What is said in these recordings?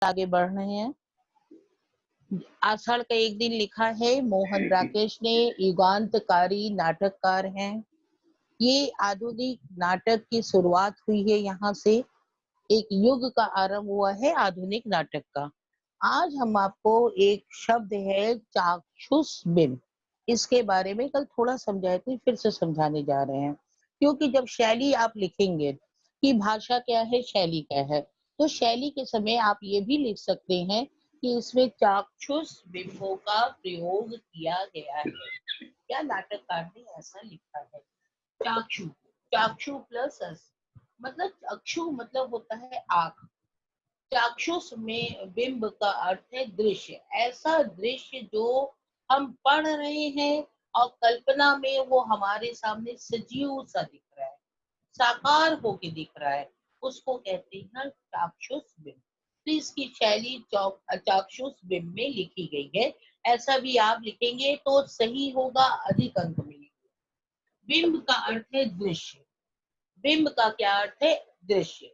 आगे बढ़ रहे हैं। आषाढ़ का एक दिन लिखा है मोहन राकेश ने, युगांतकारी नाटककार हैं। ये आधुनिक नाटक की शुरुआत हुई है, यहाँ से एक युग का आरंभ हुआ है आधुनिक नाटक का। आज हम आपको एक शब्द है चाक्षुष बिंब, इसके बारे में कल थोड़ा समझाए थे, फिर से समझाने जा रहे हैं। क्योंकि जब शैली आप लिखेंगे कि भाषा क्या है, शैली क्या है, तो शैली के समय आप ये भी लिख सकते हैं कि इसमें चाक्षुष बिंबों का प्रयोग किया गया है। क्या नाटककार ने ऐसा लिखा है। चाक्षु, चाक्षु प्लस अस, मतलब चक्षु मतलब होता है आंख, चाक्षुष में बिंब का अर्थ है दृश्य, ऐसा दृश्य जो हम पढ़ रहे हैं और कल्पना में वो हमारे सामने सजीव सा दिख रहा है, साकार होके दिख रहा है, उसको कहते हैं चाक्षुष बिंब। तो इसकी शैली चाक्षुष बिंब में लिखी गई है। ऐसा भी आप लिखेंगे तो सही होगा, अधिक अंक मिलेंगे। बिंब का अर्थ है दृश्य, बिंब का क्या अर्थ है, दृश्य।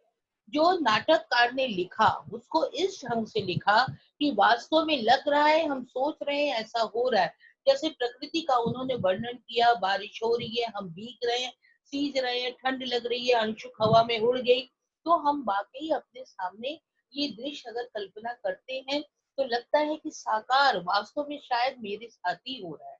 जो नाटककार ने लिखा उसको इस ढंग से लिखा कि वास्तव में लग रहा है, हम सोच रहे हैं ऐसा हो रहा है। जैसे प्रकृति का उन्होंने वर्णन किया, बारिश हो रही है, हम भीग रहे हैं, सीज रहे हैं, ठंड लग रही है, अंशुक हवा में उड़ गई, तो हम वाकई अपने सामने ये दृश्य अगर कल्पना करते हैं तो लगता है कि साकार वास्तव में शायद मेरे साथ ही हो रहा है।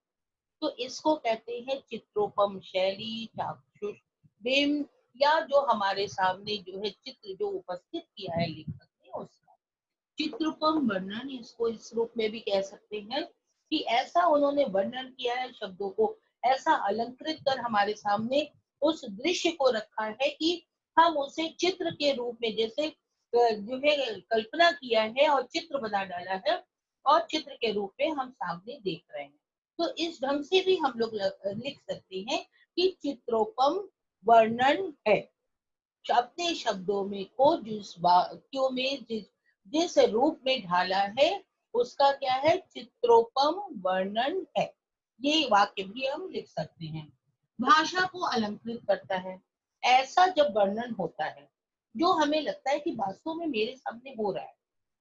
तो इसको कहते हैं चित्रोपम शैली, चाक्षुष बिंब, या जो हमारे सामने जो है चित्र जो उपस्थित किया है लेखक ने उसका चित्रोपम वर्णन, इसको इस रूप में भी कह सकते हैं कि ऐसा उन्होंने वर्णन किया है, शब्दों को ऐसा अलंकृत कर हमारे सामने उस दृश्य को रखा है कि हम उसे चित्र के रूप में जैसे जो है कल्पना किया है और चित्र बना डाला है और चित्र के रूप में हम सामने देख रहे हैं। तो इस ढंग से भी हम लोग लिख सकते हैं कि चित्रोपम वर्णन है, अपने शब्दों में को जिस वाक्यों में जिस रूप में ढाला है उसका क्या है, चित्रोपम वर्णन है। ये वाक्य भी हम लिख सकते हैं। भाषा को अलंकृत करता है, ऐसा जब वर्णन होता है जो हमें लगता है कि वास्तव में मेरे सामने हो रहा है,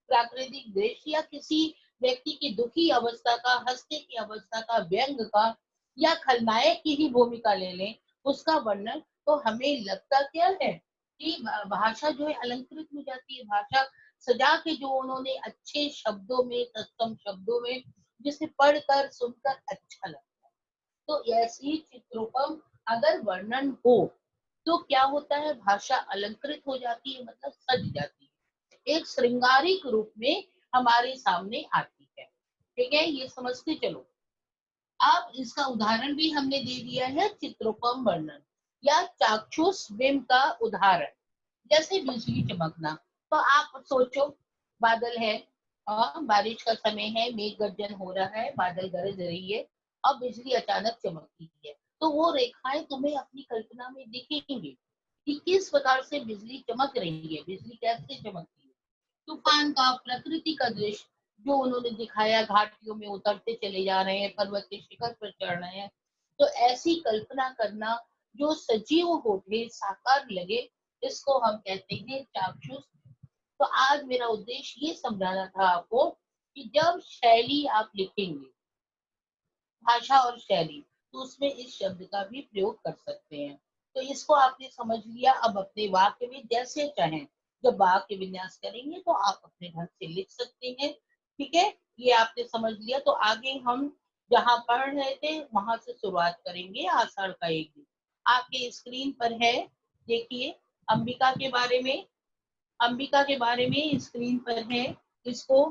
प्राकृतिक दृश्य या किसी व्यक्ति की दुखी अवस्था का, हंसने की अवस्था का, व्यंग का, या खलनायक की ही भूमिका ले लें उसका वर्णन, तो हमें लगता क्या है कि भाषा जो है अलंकृत हो जाती है, भाषा सजा के जो उन्होंने अच्छे शब्दों में, तत्सम शब्दों में, जिसे पढ़कर सुनकर अच्छा लगता है। तो ऐसी चित्रोपम अगर वर्णन हो तो क्या होता है, भाषा अलंकृत हो जाती है, मतलब सज जाती है, एक श्रृंगारिक रूप में हमारे सामने आती है। ठीक है, ये समझते चलो। अब इसका उदाहरण भी हमने दे दिया है, चित्रोपम वर्णन या चाक्षुष बिंब का उदाहरण, जैसे बिजली चमकना। तो आप सोचो, बादल है और बारिश का समय है, मेघ गर्जन हो रहा है, बादल गरज रही है और बिजली अचानक चमकती है, तो वो रेखाएं तुम्हें अपनी कल्पना में दिखेंगी कि किस प्रकार से बिजली चमक रही है, बिजली कैसे चमकती है। तूफान का, प्रकृति का दृश्य जो उन्होंने दिखाया, घाटियों में उतरते चले जा रहे हैं, पर्वत के शिखर पर चढ़ रहे हैं, तो ऐसी कल्पना करना जो सजीव होके साकार लगे, इसको हम कहते हैं चाक्षुष। तो आज मेरा उद्देश्य ये समझाना था आपको कि जब शैली आप लिखेंगे, भाषा और शैली, तो उसमें इस शब्द का भी प्रयोग कर सकते हैं। तो इसको आपने समझ लिया। अब अपने वाक्य में जैसे चाहें जब वाक्य विन्यास करेंगे तो आप अपने ढंग से लिख सकते हैं। ठीक है, ये आपने समझ लिया। तो आगे हम जहाँ पढ़ रहे थे वहां से शुरुआत करेंगे। आषाढ़ का एक दिन आपके स्क्रीन पर है, देखिए अंबिका के बारे में, अंबिका के बारे में स्क्रीन पर है। इसको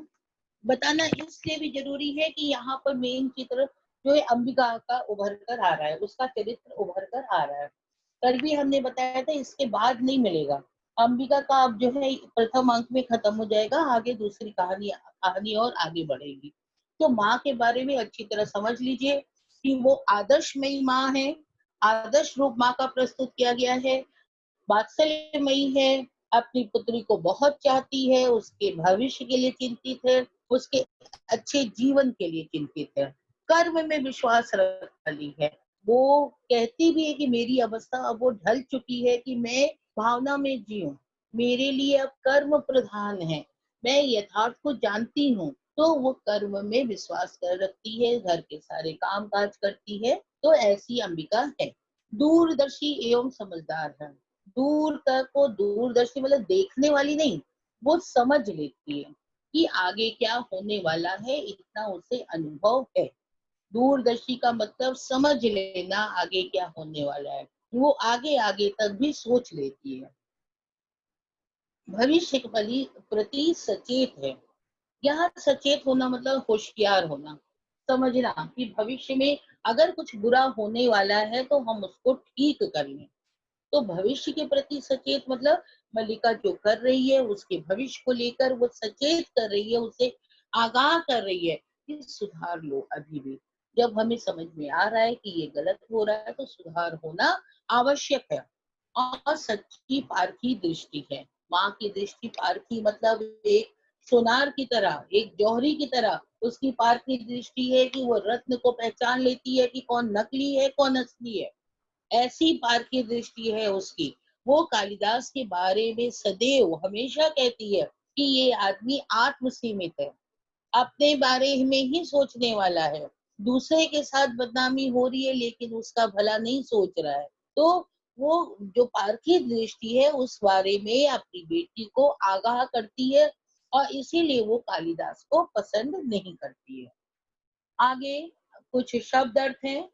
बताना इसलिए भी जरूरी है कि यहाँ पर मेन चित्र जो है अंबिका का उभर कर आ रहा है, उसका चरित्र उभर कर आ रहा है। कल भी हमने बताया था इसके बाद नहीं मिलेगा, अंबिका का अब जो है प्रथम अंक में खत्म हो जाएगा, आगे दूसरी कहानी और आगे बढ़ेगी। तो माँ के बारे में अच्छी तरह समझ लीजिए कि वो आदर्शमयी माँ है, आदर्श रूप माँ का प्रस्तुत किया गया है, वात्सल्यमयी है, अपनी पुत्री को बहुत चाहती है, उसके भविष्य के लिए चिंतित है, उसके अच्छे जीवन के लिए चिंतित है, कर्म में विश्वास रखने वाली है। वो कहती भी है कि मेरी अवस्था अब वो ढल चुकी है कि मैं भावना में जीऊं, मेरे लिए अब कर्म प्रधान है, मैं यथार्थ को जानती हूँ, तो वो कर्म में विश्वास कर रखती है, घर के सारे काम काज करती है। तो ऐसी अंबिका है। दूरदर्शी एवं समझदार है। दूर तक वो दूरदर्शी मतलब देखने वाली नहीं, वो समझ लेती है कि आगे क्या होने वाला है, इतना उसे अनुभव है। दूरदर्शी का मतलब समझ लेना आगे क्या होने वाला है, वो आगे आगे तक भी सोच लेती है। भविष्य के प्रति सचेत है। यहाँ सचेत होना मतलब होशियार होना, समझना कि भविष्य में अगर कुछ बुरा होने वाला है तो हम उसको ठीक कर लें। तो भविष्य के प्रति सचेत मतलब मल्लिका जो कर रही है उसके भविष्य को लेकर वो सचेत कर रही है, उसे आगाह कर रही है कि सुधार लो अभी भी। जब हमें समझ में आ रहा है कि ये गलत हो रहा है तो सुधार होना आवश्यक है। और सच्ची पारखी दृष्टि है। माँ की दृष्टि पारखी मतलब एक सोनार की तरह, एक जौहरी की तरह उसकी पारखी दृष्टि है कि वो रत्न को पहचान लेती है कि कौन नकली है कौन असली है। ऐसी पारखी दृष्टि है उसकी। वो कालिदास के बारे में सदैव हमेशा कहती है कि ये आदमी आत्म सीमित है, अपने बारे में ही सोचने वाला है, दूसरे के साथ बदनामी हो रही है लेकिन उसका भला नहीं सोच रहा है। तो वो जो पारखी दृष्टि है उस बारे में अपनी बेटी को आगाह करती है और इसीलिए वो कालिदास को पसंद नहीं करती है। आगे कुछ शब्द अर्थ हैं।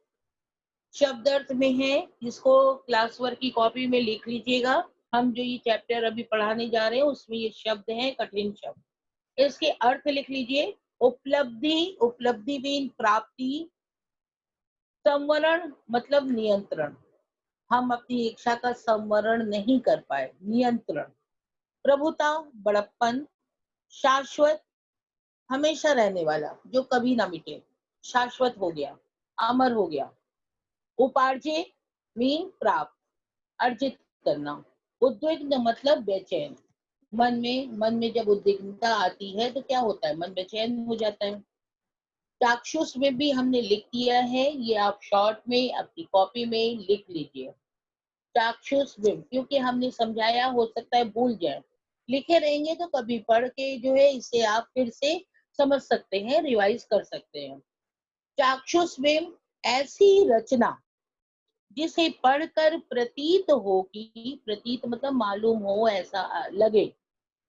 शब्द अर्थ में है, इसको क्लास वर्क की कॉपी में लिख लीजिएगा। हम जो ये चैप्टर अभी पढ़ाने जा रहे हैं उसमें ये शब्द हैं कठिन शब्द। इसके अर्थ लिख लीजिए। उपलब्धि, उपलब्धि मीन प्राप्ति। संवरण मतलब नियंत्रण, हम अपनी इच्छा का संवरण नहीं कर पाए, नियंत्रण। प्रभुता, बड़प्पन। शाश्वत, हमेशा रहने वाला जो कभी ना मिटे, शाश्वत हो गया, अमर हो गया। उपार्जय मीन प्राप्त, अर्जित करना। उद्विग्न मतलब बेचैन। मन में जब उद्विग्नता आती है तो क्या होता है, मन बेचैन हो जाता है। चाक्षुष में भी हमने लिख दिया है, ये आप शॉर्ट में अपनी कॉपी में लिख लीजिए। चाक्षुष में क्योंकि हमने समझाया, हो सकता है भूल जाए, लिखे रहेंगे तो कभी पढ़ के जो है इसे आप फिर से समझ सकते हैं, रिवाइज कर सकते हैं। चाक्षुष में ऐसी रचना जिसे पढ़कर प्रतीत हो कि, प्रतीत मतलब मालूम हो, ऐसा लगे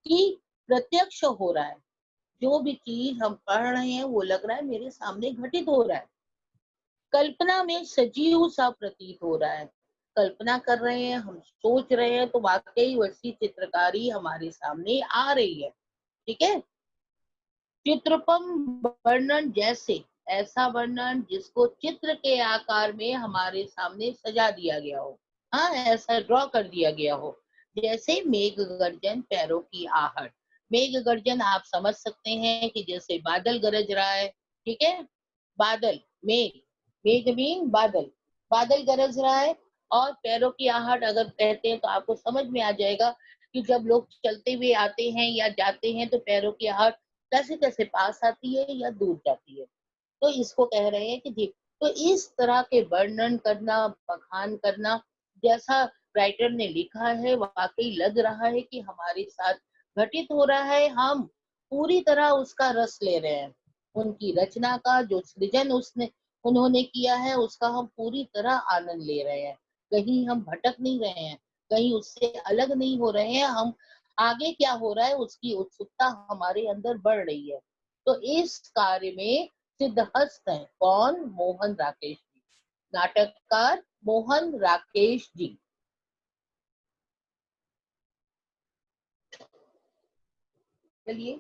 कि प्रत्यक्ष हो रहा है। जो भी चीज हम पढ़ रहे हैं वो लग रहा है मेरे सामने घटित हो रहा है। कल्पना में सजीव सा प्रतीत हो रहा है, कल्पना कर रहे हैं, हम सोच रहे हैं तो वाकई वैसी चित्रकारी हमारे सामने आ रही है। ठीक है। चित्रपम वर्णन जैसे, ऐसा वर्णन जिसको चित्र के आकार में हमारे सामने सजा दिया गया हो, हाँ ऐसा ड्रॉ कर दिया गया हो। जैसे मेघ गर्जन, पैरों की आहट। मेघ गर्जन आप समझ सकते हैं कि जैसे बादल गरज रहा है। ठीक है। बादल, मेघ, मेघ मीन बादल, बादल गरज रहा है। और पैरों की आहट अगर कहते हैं तो आपको समझ में आ जाएगा कि जब लोग चलते हुए आते हैं या जाते हैं तो पैरों की आहट कैसे कैसे पास आती है या दूर जाती है। तो इसको कह रहे हैं कि जी, तो इस तरह के वर्णन करना, बखान करना, जैसा राइटर ने लिखा है वाकई लग रहा है कि हमारे साथ घटित हो रहा है, हम पूरी तरह उसका रस ले रहे हैं। उनकी रचना का जो सृजन उसने उन्होंने किया है उसका हम पूरी तरह आनंद ले रहे हैं। कहीं हम भटक नहीं रहे हैं, कहीं उससे अलग नहीं हो रहे हैं, हम आगे क्या हो रहा है उसकी उत्सुकता हमारे अंदर बढ़ रही है। तो इस कार्य में सिद्धहस्त है कौन, मोहन राकेश जी, नाटककार मोहन राकेश जी। चलिए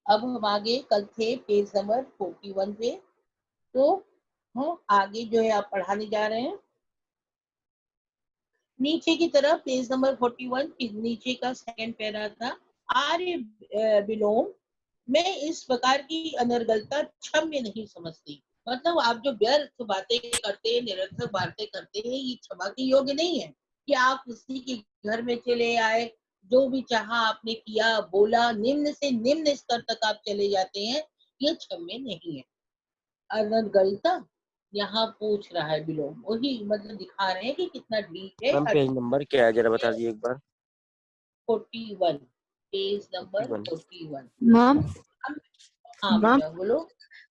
अब हम आगे, कल थे पेज नंबर 41 पे, तो हम आगे जो है आप पढ़ाने जा रहे हैं। नीचे की तरफ पेज नंबर 41 नीचे का सेकंड पैरा था। आर्य विलोम, मैं इस प्रकार की अनर्गलता क्षम्य नहीं समझती। मतलब आप जो व्यर्थ बातें करते हैं, निरर्थक बातें करते हैं, ये क्षमा के योग्य नहीं है। कि आप किसी के घर में चले आए, जो भी चाहा आपने किया, बोला, निम्न से निम्न स्तर तक आप चले जाते हैं, ये क्षम्य नहीं है। अनर्गलता यहाँ पूछ रहा है विलोम, वही मतलब दिखा रहे हैं कि कितना ढीठ है। मैम पेज नंबर क्या है जरा बता दीजिए एक बार। 41। Page number 41 41। मैम हाँ मैम बेटा बोलो।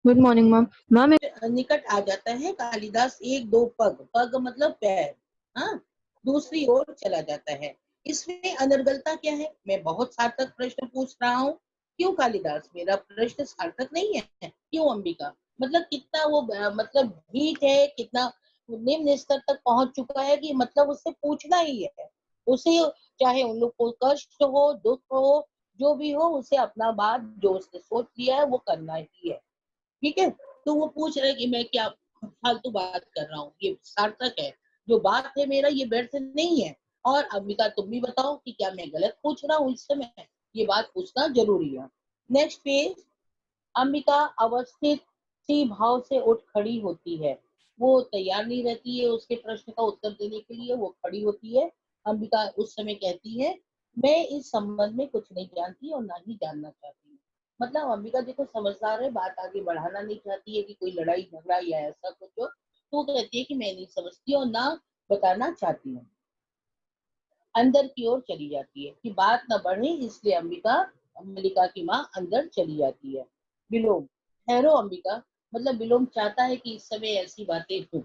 Good morning ma'am. मैम निकट आ जाता है कालिदास एक दो पग, पग मतलब पैर, हाँ, दूसरी ओर चला जाता है। इसमें अनर्गलता क्या है? मैं बहुत सार्थक प्रश्न पूछ रहा हूँ। क्यों कालिदास? मेरा प्रश्न सार्थक नहीं है? क्यों अंबिका? मतलब कितना वो मतलब ढीठ है, कितना निम्न स्तर तक पहुंच चुका है कि मतलब उससे पूछना ही है। उसे चाहे उन लोग को कष्ट हो, दुख हो, जो भी हो, उसे अपना बात जो उसने सोच लिया है वो करना ही है। ठीक है, तो वो पूछ रहे कि मैं क्या फालतू बात कर रहा हूँ, ये सार्थक है, जो बात है मेरा ये व्यर्थ नहीं है। और अंबिका तुम भी बताओ कि क्या मैं गलत पूछ रहा हूँ? इस समय ये बात पूछना जरूरी है। Next page. अंबिका अवस्थित सी भाव से उठ खड़ी होती है। वो तैयार नहीं रहती है उसके प्रश्न का उत्तर देने के लिए, वो खड़ी होती है। अंबिका उस समय कहती है, मैं इस संबंध में कुछ नहीं जानती और ना ही जानना चाहती हूँ। मतलब अंबिका देखो समझदार है, बात आगे बढ़ाना नहीं चाहती है कि कोई लड़ाई झगड़ा या ऐसा कुछ हो, तो वो कहती है कि मैं नहीं समझती और ना बताना चाहती हूँ। अंदर की ओर चली जाती है कि बात न बढ़े, इसलिए अंबिका, मल्लिका की माँ अंदर चली जाती है। विलोम, ठहरो अंबिका, मतलब विलोम चाहता है कि इस समय ऐसी बातें हो।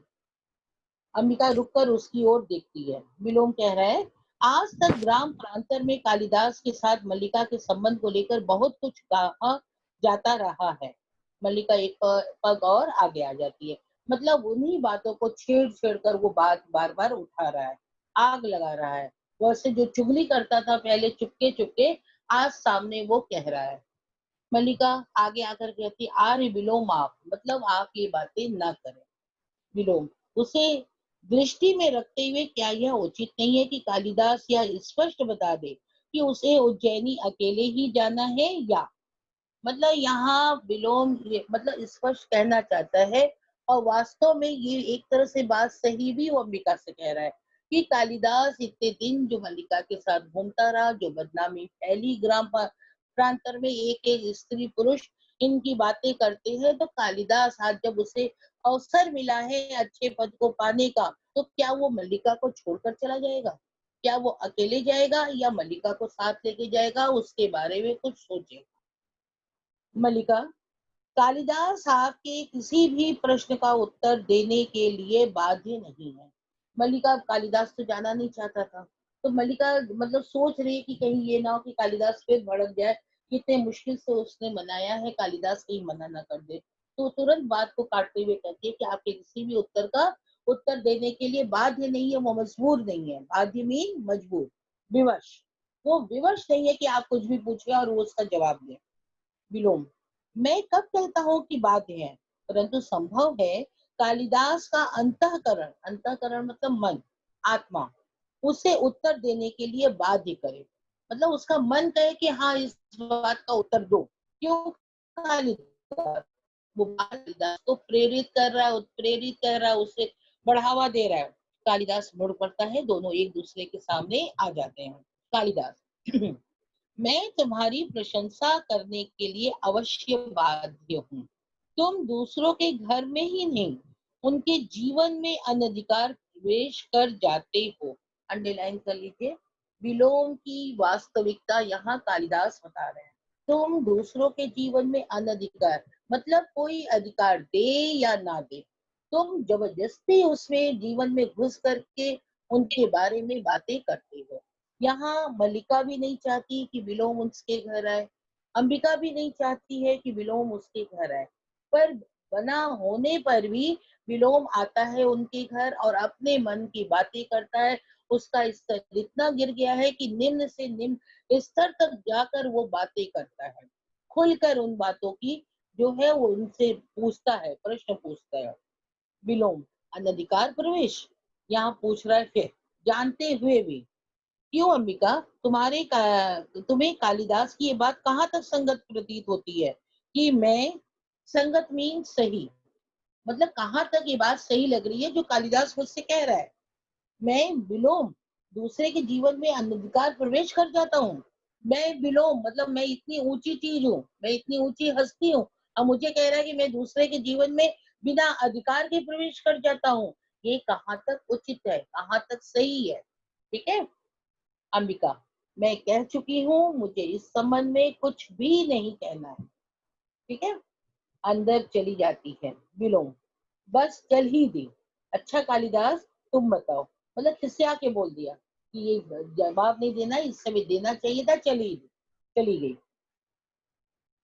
अंबिका रुककर उसकी ओर देखती है। विलोम कह रहा है, आज तक ग्राम प्रांतर में कालिदास के साथ मल्लिका के संबंध को लेकर बहुत कुछ कहा जाता रहा है। मल्लिका एक पग और आगे आ जाती है। मतलब उन्हीं बातों को छेड़ छेड़ कर वो बात बार बार उठा रहा है, आग लगा रहा है। वैसे जो चुगली करता था पहले चुपके चुपके, आज सामने वो कह रहा है। मल्लिका आगे आकर कहती, आर्य विलोम आप, मतलब आप ये बातें ना करें। विलोम, उसे दृष्टि में रखते हुए क्या यह उचित नहीं है कि कालिदास यह स्पष्ट बता दे कि उसे उज्जैनी अकेले ही जाना है? या मतलब यहाँ विलोम मतलब स्पष्ट कहना चाहता है, और वास्तव में ये एक तरह से बात सही भी वो अंबिका से कह रहा है कि कालिदास इतने दिन जो मल्लिका के साथ घूमता रहा, जो बदनामी फैली ग्राम प्रांतर में, एक एक स्त्री पुरुष इनकी बातें करते हैं, तो कालिदास आज जब उसे अवसर मिला है अच्छे पद को पाने का, तो क्या वो मल्लिका को छोड़कर चला जाएगा? क्या वो अकेले जाएगा या मल्लिका को साथ लेके जाएगा? उसके बारे में कुछ सोचे। मल्लिका, कालिदास आपके किसी भी प्रश्न का उत्तर देने के लिए बाध्य नहीं है। मल्लिका, कालिदास तो जाना नहीं चाहता था, तो मल्लिका मतलब सोच रही है कि कहीं ये ना हो कि कालिदास फिर भड़क जाए, कितने मुश्किल से उसने मनाया है, कालिदास कहीं मना ना कर दे। तो तुरंत बात को काटते हुए कहती है कि आपके किसी भी उत्तर का उत्तर देने के लिए बाध्य नहीं है, वो मजबूर नहीं है। बाध्य मीन मजबूर, विवश, वो विवश नहीं है कि आप कुछ भी पूछे और वो उसका जवाब दे। विलोम, मैं कब कहता हूँ कि बाध्य है, परंतु संभव है कालिदास का अंतःकरण, अंतःकरण मतलब मन, आत्मा, उसे उत्तर देने के लिए बाध्य करे। मतलब उसका मन कहे कि हाँ इस बात का उत्तर दो। क्यों? कालिदास, वो कालिदास को प्रेरित कर रहा है, उत्प्रेरित कर रहा है, उसे बढ़ावा दे रहा है। कालिदास मुड़ पड़ता है, दोनों एक दूसरे के सामने आ जाते हैं। कालिदास, मैं तुम्हारी प्रशंसा करने के लिए अवश्य बाध्य हूँ। तुम दूसरों के घर में ही नहीं, उनके जीवन में अनधिकार प्रवेश कर जाते हो। अंडरलाइन कर लीजिए, विलोम की वास्तविकता यहाँ कालिदास बता रहे हैं। तुम दूसरों के जीवन में अनधिकार, मतलब कोई अधिकार दे या ना दे, तुम जबरदस्ती उसमें जीवन में घुस करके उनके बारे में बातें करते हो। यहाँ मल्लिका भी नहीं चाहती कि विलोम उसके घर आए, अंबिका भी नहीं चाहती है कि विलोम उसके घर आए, पर बना होने पर भी विलोम आता है उनके घर और अपने मन की बातें करता है। उसका स्तर इतना गिर गया है कि निम्न से निम्न स्तर तक जाकर वो बातें करता है, खुलकर उन बातों की जो है वो उनसे पूछता है, प्रश्न पूछता है। विलोम, अनधिकार प्रवेश यहाँ पूछ रहा है फिर, जानते हुए भी। क्यों अंबिका, तुम्हें कालिदास की ये बात कहाँ तक संगत प्रतीत होती है? कि मैं, संगत मीन सही, मतलब कहाँ तक ये बात सही लग रही है जो कालिदास मुझसे कह रहा है? मैं विलोम दूसरे के जीवन में अनधिकार प्रवेश कर जाता हूँ। मैं विलोम मतलब मैं इतनी ऊंची चीज हूँ, मैं इतनी ऊंची हस्ती हूँ, और मुझे कह रहा है कि मैं दूसरे के जीवन में बिना अधिकार के प्रवेश कर जाता हूँ। ये कहाँ तक उचित है, कहाँ तक सही है? ठीक है अंबिका, मैं कह चुकी हूँ, मुझे इस संबंध में कुछ भी नहीं कहना है। ठीक है, अंदर चली जाती है बिलोंग, बस चल ही दी। अच्छा कालिदास, तुम बताओ, मतलब किससे आके बोल दिया कि ये जवाब नहीं देना, इस समय देना चाहिए था, चली गई।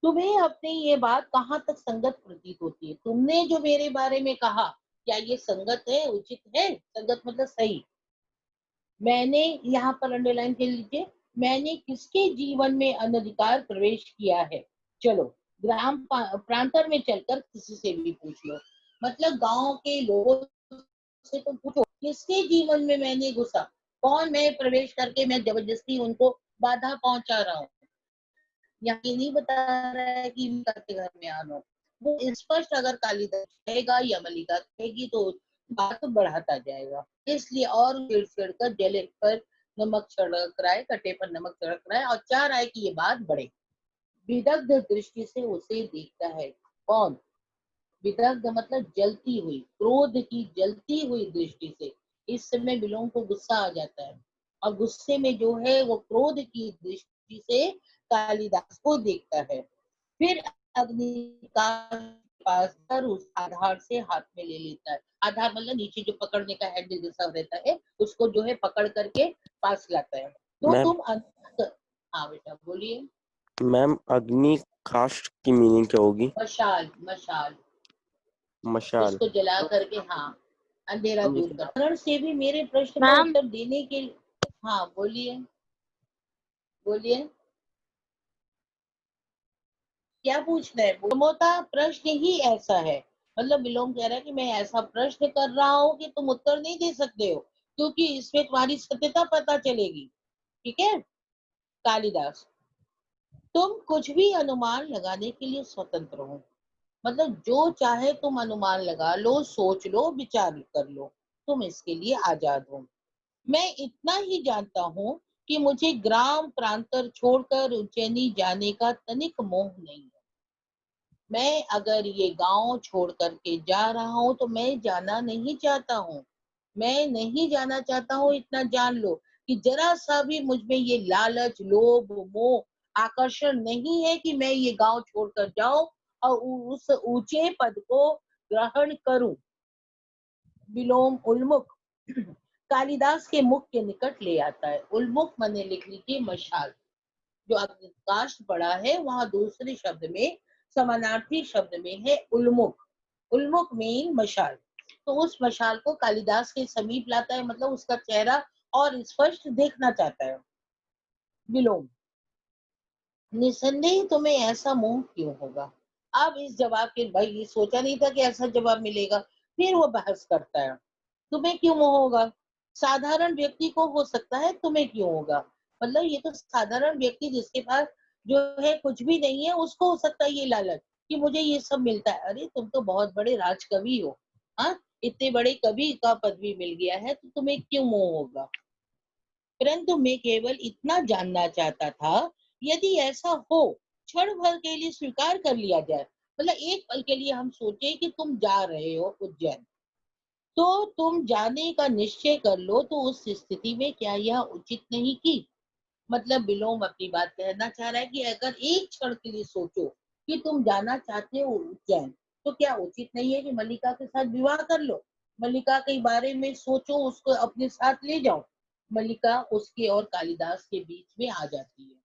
तुम्हें अपनी ये बात कहाँ तक संगत प्रतीत होती है? तुमने जो मेरे बारे में कहा, क्या ये संगत है, उचित है? संगत मतलब सही। मैंने, यहाँ पर अंडरलाइन कर लीजिए, मैंने किसके जीवन में अनधिकार प्रवेश किया है? चलो, प्रांतर में चलकर किसी से भी पूछ लो, मतलब गांव के लोगों से तुम पूछो किसके जीवन में मैंने घुसा, कौन मैं प्रवेश करके मैं जबरदस्ती उनको बाधा पहुंचा रहा हूँ। यहाँ ये नहीं बता रहा है कि मल्लिका के घर में आना, वो स्पष्ट अगर कालिदास कहेगा या मल्लिका कहेगी तो बात बढ़ाता जाएगा। इसलिए और छेड़ कर जले पर नमक छिड़क रहा है, कटे पर नमक छिड़क रहा है और चाह रहा है कि ये बात बढ़े। विदग्ध दृष्टि से उसे देखता है। कौन? विदग्ध मतलब जलती हुई, क्रोध की जलती हुई दृष्टि से। इस समय बिलोंग को गुस्सा आ जाता है और गुस्से में जो है वो क्रोध की दृष्टि से कालिदास को देखता है। फिर अग्नि का पास कर उस आधार से हाथ में ले लेता है। आधार मतलब नीचे जो पकड़ने का हैंडल जैसा रहता है, उसको जो है पकड़ करके पास लाता है। तो मैम, तुम हाँ बेटा बोलिए। मैम अग्नि काष्ठ की मीनिंग क्या होगी? मशाल, मशाल मशाल। जिसको जला करके, हाँ, अंधेरा दूर कर। कारण से भी मेरे प्रश्न का मैम उत्तर देने के लिए, हाँ बोलिए, बोलिए क्या पूछना है? समोता प्रश्न ही ऐसा है, मतलब विलोम कह रहा है कि मैं ऐसा प्रश्न कर रहा हूँ कि तुम उत्तर नहीं दे सकते हो, क्योंकि इसमें तुम्हारी सत्यता पता चलेगी। ठीक है कालिदास, तुम कुछ भी अनुमान लगाने के लिए स्वतंत्र हो, मतलब जो चाहे तुम अनुमान लगा लो, सोच लो, विचार कर लो, तुम इसके लिए आजाद हो। मैं इतना ही जानता हूँ कि मुझे ग्राम प्रांतर छोड़कर उज्जैनी जाने का तनिक मोह नहीं है। मैं अगर ये गांव छोड़ करके जा रहा हूँ तो मैं जाना नहीं चाहता हूँ, मैं नहीं जाना चाहता हूँ, इतना जान लो कि जरा सा भी मुझ में ये लालच, लोभ, मोह, आकर्षण नहीं है कि मैं ये गांव छोड़कर जाऊं और उस ऊंचे पद को ग्रहण करूं। विलोम उन्मुख कालिदास के मुख के निकट ले आता है। उन्मुख माने लिख लीजिए मशाल। जो अग्निकाष्ठ पड़ा है वहां दूसरे शब्द में, समानार्थी शब्द में है उल्मुख। उल्मुख मीन मशाल। तो उस मशाल को कालिदास के समीप लाता है, मतलब उसका चेहरा और स्पष्ट देखना चाहता है। विलोम, निसंदेह तुम्हें ऐसा मोह क्यों होगा? अब इस जवाब के, भाई ये सोचा नहीं था कि ऐसा जवाब मिलेगा। फिर वो बहस करता है, तुम्हें क्यों मोह होगा? साधारण व्यक्ति को हो सकता है, तुम्हें क्यों होगा? मतलब ये तो साधारण व्यक्ति जिसके पास जो है कुछ भी नहीं है, उसको हो सकता है ये लालच कि मुझे ये सब मिलता है। अरे तुम तो बहुत बड़े राजकवि हो, हाँ, इतने बड़े कवि का पदवी मिल गया है, तो तुम्हें क्यों मोह होगा? परंतु मैं केवल इतना जानना चाहता था, यदि ऐसा हो, क्षण भर के लिए स्वीकार कर लिया जाए, मतलब एक पल के लिए हम सोचे कि तुम जा रहे हो उज्जैन, तो तुम जाने का निश्चय कर लो, तो उस स्थिति में क्या यह उचित नहीं की? मतलब विलोम अपनी बात कहना चाह रहा है कि अगर एक क्षण के लिए सोचो कि तुम जाना चाहते हो उज्जैन, तो क्या उचित नहीं है कि मल्लिका के साथ विवाह कर लो? मल्लिका के बारे में सोचो, उसको अपने साथ ले जाओ। मल्लिका उसके और कालिदास के बीच में आ जाती है।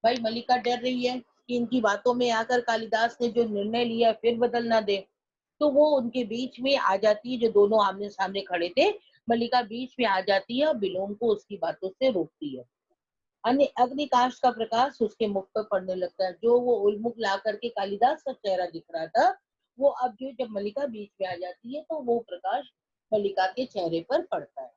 भाई मल्लिका डर रही है कि इनकी बातों में आकर कालिदास ने जो निर्णय लिया फिर बदल ना दे, तो वो उनके बीच में आ जाती है। जो दोनों आमने सामने खड़े थे, मल्लिका बीच में आ जाती है और विलोम को उसकी बातों से रोकती है। अन्य अग्निकाश का प्रकाश उसके मुख पर पड़ने लगता है। जो वो उल्मुख ला करके कालिदास का चेहरा दिख रहा था, वो अब जो जब मल्लिका बीच में आ जाती है तो वो प्रकाश मल्लिका के चेहरे पर पड़ता है।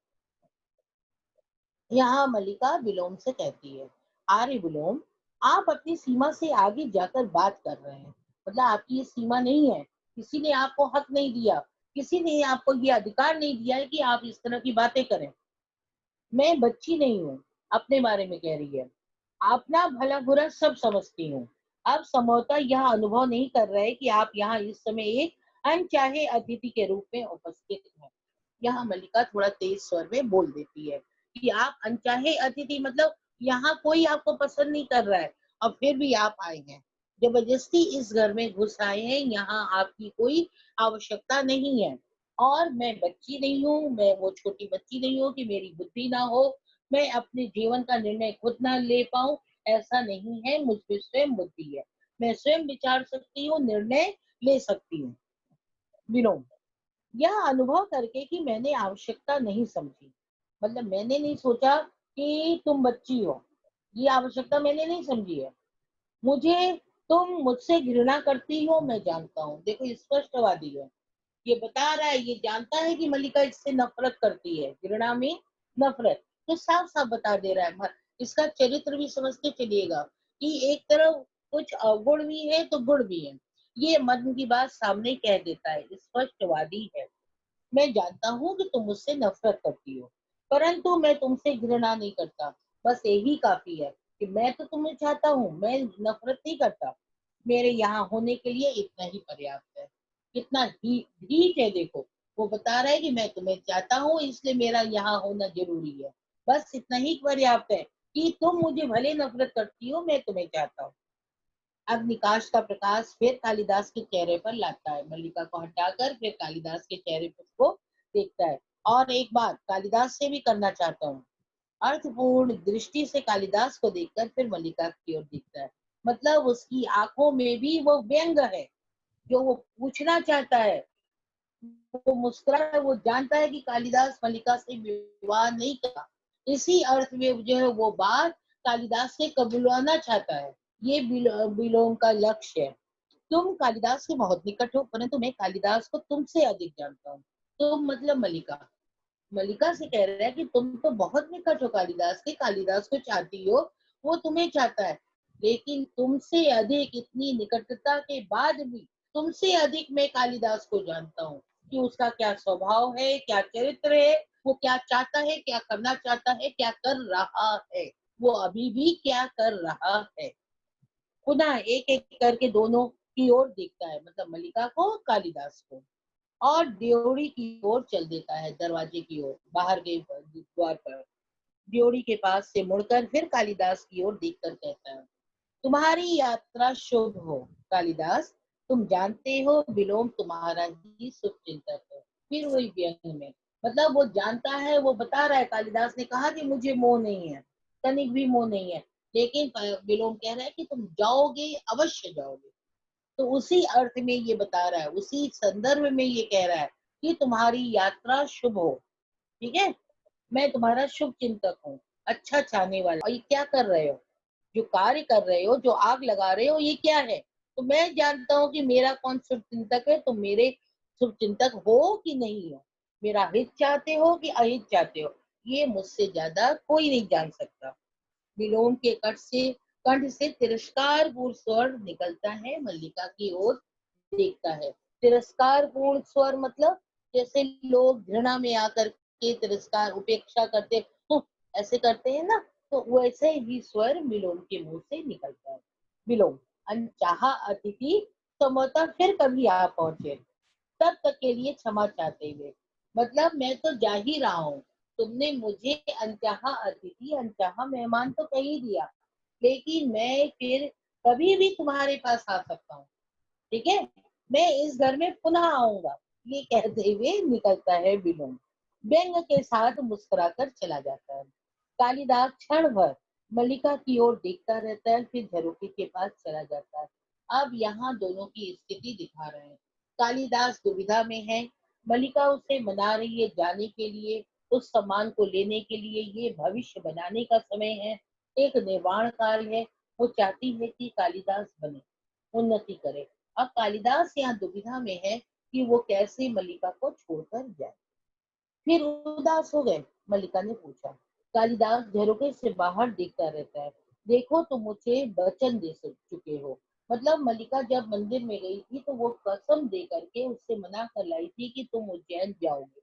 यहाँ मल्लिका विलोम से कहती है, आर्य विलोम, आप अपनी सीमा से आगे जाकर बात कर रहे हैं, मतलब आपकी ये सीमा नहीं है, किसी ने आपको हक नहीं दिया, किसी ने आपको ये अधिकार नहीं दिया है कि आप इस तरह की बातें करें। मैं बच्ची नहीं हूँ, अपने बारे में कह रही है, अपना भला बुरा सब समझती हूँ। अब संभवतः यह अनुभव नहीं कर रहे कि आप यहाँ इस समय एक अनचाहे अतिथि के रूप में उपस्थित हैं। यहाँ मल्लिका थोड़ा तेज स्वर में बोल देती है कि आप अनचाहे अतिथि, मतलब यहाँ कोई आपको पसंद नहीं कर रहा है और फिर भी आप आए हैं, जबरदस्ती इस घर में घुस आए हैं। यहाँ आपकी कोई आवश्यकता नहीं है। और मैं बच्ची नहीं हूँ, मैं वो छोटी बच्ची नहीं हूँ कि मेरी बुद्धि ना हो, मैं अपने जीवन का निर्णय खुद ना ले पाऊं। ऐसा नहीं है, मुझ में स्वयं बुद्धि है, मैं स्वयं विचार सकती हूँ, निर्णय ले सकती हूँ। विनोद, यह अनुभव करके कि मैंने आवश्यकता नहीं समझी, मतलब मैंने नहीं सोचा कि तुम बच्ची हो, ये आवश्यकता मैंने नहीं समझी है। मुझे तुम मुझसे घृणा करती हो, मैं जानता हूँ। देखो स्पष्टवादी है, ये बता रहा है, ये जानता है कि मल्लिका इससे नफरत करती है। घृणा में नफरत, तो साफ साफ बता दे रहा है। इसका चरित्र भी समझते चलिएगा कि एक तरफ कुछ अवगुण भी है तो गुण भी है। ये मन की बात सामने कह देता है, स्पष्टवादी है। मैं जानता हूँ कि तुम मुझसे नफरत करती हो, परंतु मैं तुमसे घृणा नहीं करता। बस यही काफी है कि मैं तो तुम्हें चाहता हूँ, मैं नफरत नहीं करता। मेरे यहाँ होने के लिए इतना ही पर्याप्त है। कितना ही ढीठ है, देखो वो बता रहा है कि मैं तुम्हें चाहता हूँ इसलिए मेरा यहाँ होना जरूरी है। बस इतना ही पर्याप्त है कि तुम मुझे भले नफरत करती हो, मैं तुम्हें चाहता हूँ। अग्निकाश का प्रकाश फिर कालिदास के चेहरे पर लाता है। मल्लिका को हटाकर फिर कालिदास के चेहरे पर उसको देखता है। और एक बात कालिदास से भी करना चाहता हूँ, अर्थपूर्ण दृष्टि से कालिदास को देखकर फिर मल्लिका की ओर देखता है। मतलब उसकी आंखों में भी वो व्यंग है, जो वो पूछना चाहता है। वो मुस्कुरा है, वो जानता है कि कालिदास मल्लिका से विवाह नहीं करा। इसी अर्थ में जो है वो बात कालिदास से कबूलाना चाहता है। ये विलोम का लक्ष्य है। तुम कालिदास के बहुत निकट हो, परंतु मैं कालिदास को तुमसे अधिक जानता हूँ। तुम मतलब मल्लिका, मल्लिका से कह रहा है कि तुम तो बहुत निकट हो कालिदास के, कालिदास को चाहती हो, वो तुम्हें चाहता है। लेकिन तुमसे अधिक, इतनी निकटता के बाद भी तुमसे अधिक मैं कालिदास को जानता हूँ कि उसका क्या स्वभाव है, क्या चरित्र है, वो क्या चाहता है, क्या करना चाहता है, क्या कर रहा है, वो अभी भी क्या कर रहा है। पुनः एक एक करके दोनों की ओर देखता है, मतलब मल्लिका को, कालिदास को, और ड्योढ़ी की ओर चल देता है, दरवाजे की ओर, बाहर के द्वार पर। ड्योढ़ी के पास से मुड़कर फिर कालिदास की ओर देखकर कहता है, तुम्हारी यात्रा शुभ हो कालिदास। तुम जानते हो विलोम तुम्हारा ही शुभ चिंतक है। फिर वही व्यंग में, मतलब वो जानता है, वो बता रहा है। कालिदास ने कहा कि मुझे मोह नहीं है, तनिक भी मोह नहीं है, लेकिन विलोम कह रहा है कि तुम जाओगे, अवश्य जाओगे। तो उसी अर्थ में ये बता रहा है, उसी संदर्भ में ये कह रहा है कि तुम्हारी यात्रा शुभ हो। ठीक है, मैं तुम्हारा शुभ चिंतक हूँ, अच्छा चाहने वाला। और ये क्या कर रहे हो, जो कार्य कर रहे हो, जो आग लगा रहे हो, ये क्या है? तो मैं जानता हूँ कि मेरा कौन शुभ चिंतक है। तुम मेरे शुभ चिंतक हो कि नहीं हो, मेरा हित चाहते हो कि अहित चाहते हो, ये मुझसे ज्यादा कोई नहीं जान सकता। विलोम के कंठ से तिरस्कार पूर्ण स्वर निकलता है, मल्लिका की ओर देखता है। तिरस्कार पूर्ण स्वर मतलब जैसे लोग घृणा में आकर के तिरस्कार, उपेक्षा करते, ऐसे करते हैं ना, तो वैसे ही स्वर विलोम के मुंह से निकलता है। विलोम, अनचाहा अतिथि संभवतः फिर कभी आ पहुंचे, तब तक के लिए क्षमा चाहते हुए। मतलब मैं तो जा ही रहा हूँ, तुमने मुझे अनचाहा अतिथि, अनचाहा मेहमान तो कह ही दिया, लेकिन मैं फिर कभी भी तुम्हारे पास आ सकता हूँ। ठीक है, मैं इस घर में पुनः आऊंगा, ये कहते हुए निकलता है विलोम। व्यंग के साथ मुस्कुराकर चला जाता है। कालिदास क्षण भर मल्लिका की ओर देखता रहता है, फिर झरोखे के पास चला जाता है। अब यहाँ दोनों की स्थिति दिखा रहे हैं। कालिदास दुविधा में है, मल्लिका उसे मना रही है जाने के लिए, उस सम्मान को लेने के लिए। ये भविष्य बनाने का समय है, एक निर्वाण काल है। वो चाहती है कि कालिदास बने, उन्नति करे। अब कालिदास यहाँ दुविधा में है कि वो कैसे मल्लिका को छोड़कर जाए। फिर उदास हो गए, मल्लिका ने पूछा। कालिदास झरोखे से बाहर देखता रहता है। देखो तुम मुझे वचन दे चुके हो, मतलब मल्लिका जब मंदिर में गई थी तो वो कसम दे करके उससे मना कर लाई थी कि तुम उज्जैन जाओगे,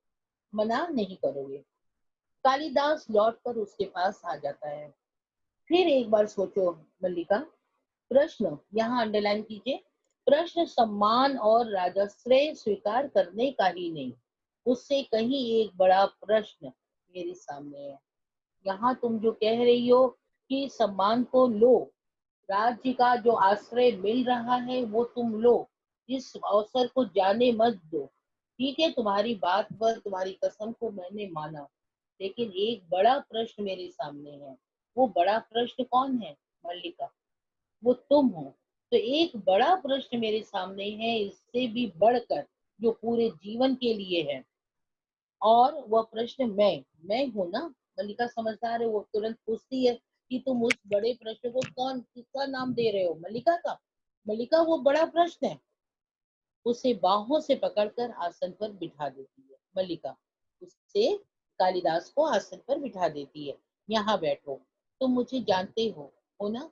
मना नहीं करोगे। कालिदास लौट कर उसके पास आ जाता है। फिर एक बार सोचो मल्लिका, प्रश्न यहाँ अंडरलाइन कीजिए, प्रश्न सम्मान और राजश्रय स्वीकार करने का ही नहीं, उससे कहीं एक बड़ा प्रश्न मेरे सामने है। यहाँ तुम जो कह रही हो कि सम्मान को लो, राज्य का जो आश्रय मिल रहा है वो तुम लो, इस अवसर को जाने मत दो। ठीक है, तुम्हारी बात पर, तुम्हारी कसम को मैंने माना, लेकिन एक बड़ा प्रश्न मेरे सामने है। वो बड़ा प्रश्न कौन है मल्लिका? वो तुम हो। तो एक बड़ा प्रश्न मेरे सामने है, इससे भी बढ़कर, जो पूरे जीवन के लिए है, और वह प्रश्न मैं हूं ना। मल्लिका समझदार है, वो तुरंत पूछती है कि तुम उस बड़े प्रश्न को कौन, किसका नाम दे रहे हो? मल्लिका का। मल्लिका वो बड़ा प्रश्न है। उसे बाहों से पकड़कर आसन पर बिठा देती है मल्लिका। उससे कालिदास को आसन पर बिठा देती है। यहाँ बैठो, तुम मुझे जानते हो ना?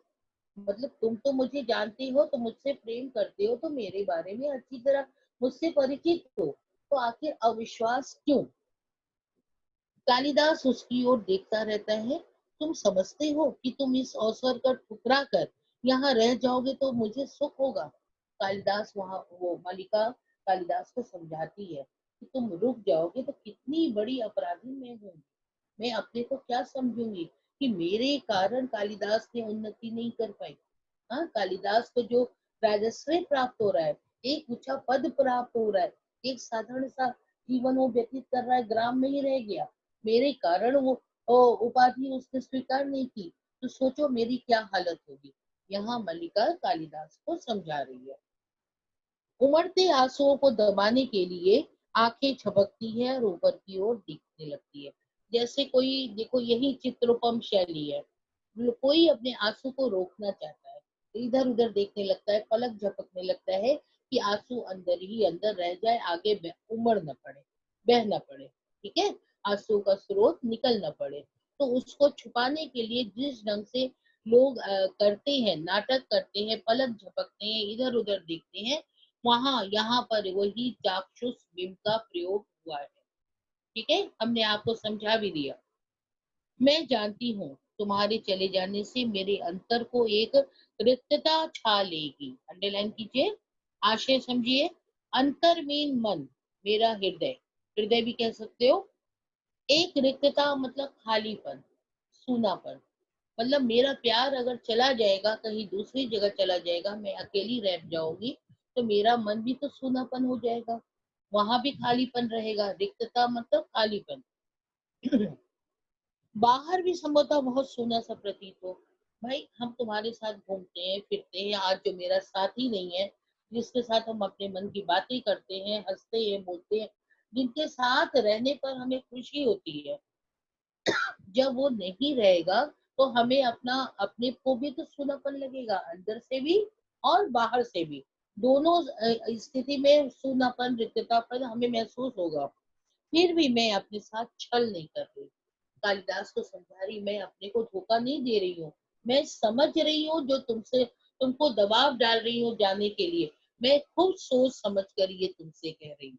मतलब तुम तो मुझे जानते हो, तो मुझसे प्रेम करते हो, तो मेरे बारे में अच्छी तरह मुझसे परिचित हो, तो आखिर अविश्वास क्यों? कालिदास उसकी ओर देखता रहता है। तुम समझते हो कि तुम इस अवसर का ठुकरा कर यहाँ रह जाओगे तो मुझे सुख होगा? कालिदास वहां वो मल्लिका कालिदास को समझाती है कि तुम रुक जाओगे तो कितनी बड़ी अपराधी मैं हूँ। मैं अपने को क्या समझूंगी कि मेरे कारण कालिदास ने उन्नति नहीं कर पाई। हाँ, कालिदास को जो राजश्री प्राप्त हो रहा है, एक ऊंचा पद प्राप्त हो रहा है, एक साधारण सा जीवन वो व्यतीत कर रहा है, ग्राम में ही रह गया, मेरे कारण वो उपाधि उसने स्वीकार नहीं की, तो सोचो मेरी क्या हालत होगी। यहाँ मल्लिका कालिदास को समझा रही है। उमड़ते आंसुओं को दबाने के लिए आंखें झपकती है और ऊपर की ओर दिखने लगती है। जैसे कोई, देखो यही चित्रोपम शैली है। कोई अपने आंसू को रोकना चाहता है, इधर उधर देखने लगता है, पलक झपकने लगता है कि आंसू अंदर ही अंदर रह जाए, आगे उमड़ न पड़े, बह न पड़े। ठीक है, आंसू का स्रोत निकल न पड़े। तो उसको छुपाने के लिए जिस ढंग से लोग करते हैं, नाटक करते हैं, पलक झपकते हैं, इधर उधर देखते हैं, वहां यहाँ पर वही चाक्षुष बिंब का प्रयोग हुआ है। ठीक है, हमने आपको समझा भी दिया। मैं जानती हूँ तुम्हारे चले जाने से मेरे अंतर को एक रिक्तता छा लेगी। अंडरलाइन कीजिए, आशय समझिए। अंतर मीन मन, मेरा हृदय, हृदय भी कह सकते हो। एक रिक्तता मतलब खालीपन, सूनापन। मतलब मेरा प्यार अगर चला जाएगा, कहीं दूसरी जगह चला जाएगा, मैं अकेली रह जाऊंगी, तो मेरा मन भी तो सूनापन हो जाएगा, वहां भी खालीपन रहेगा। रिक्तता मतलब खालीपन। बाहर भी संभवतः बहुत सूना सा प्रतीत हो। भाई, हम तुम्हारे साथ घूमते हैं फिरते हैं, आज जो मेरा साथी नहीं है, जिसके साथ हम अपने मन की बातें करते हैं, हंसते हैं, बोलते हैं, जिनके साथ रहने पर हमें खुशी होती है, जब वो नहीं रहेगा तो हमें अपने को भी तो सूनापन लगेगा, अंदर से भी और बाहर से भी। दोनों स्थिति में सूनापन, रिक्ततापन हमें महसूस होगा। फिर भी मैं अपने साथ छल नहीं कर रही। कालिदास को समझा रही, मैं अपने को धोखा नहीं दे रही हूँ। मैं समझ रही हूँ जो तुमको दबाव डाल रही हूँ जाने के लिए, मैं खुद सोच समझ कर ये तुमसे कह रही हूँ।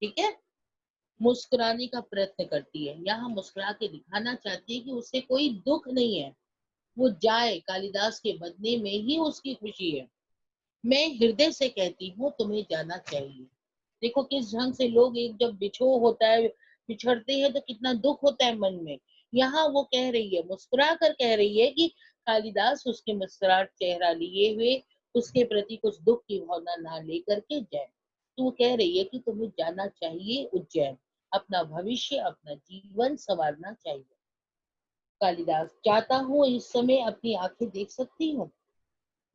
ठीक है, मुस्कुराने का प्रयत्न करती है, यहाँ मुस्कुरा के दिखाना चाहती है कि उसे कोई दुख नहीं है, वो जाए, कालिदास के बदले में ही उसकी खुशी है। मैं हृदय से कहती हूँ तुम्हें जाना चाहिए। देखो किस ढंग से लोग, एक जब बिछो होता है, बिछड़ते हैं तो कितना दुख होता है मन में। यहाँ वो कह रही है, मुस्कुरा कर कह रही है कि कालिदास उसके मुस्कुराहट चेहरा लिए हुए उसके प्रति कुछ दुख की भावना ना लेकर के जाए। तो वो कह रही है कि तुम्हें जाना चाहिए उज्जैन, अपना भविष्य, अपना जीवन संवारना चाहिए। कालिदास, चाहता हूँ इस समय अपनी आंखें देख सकती हूँ।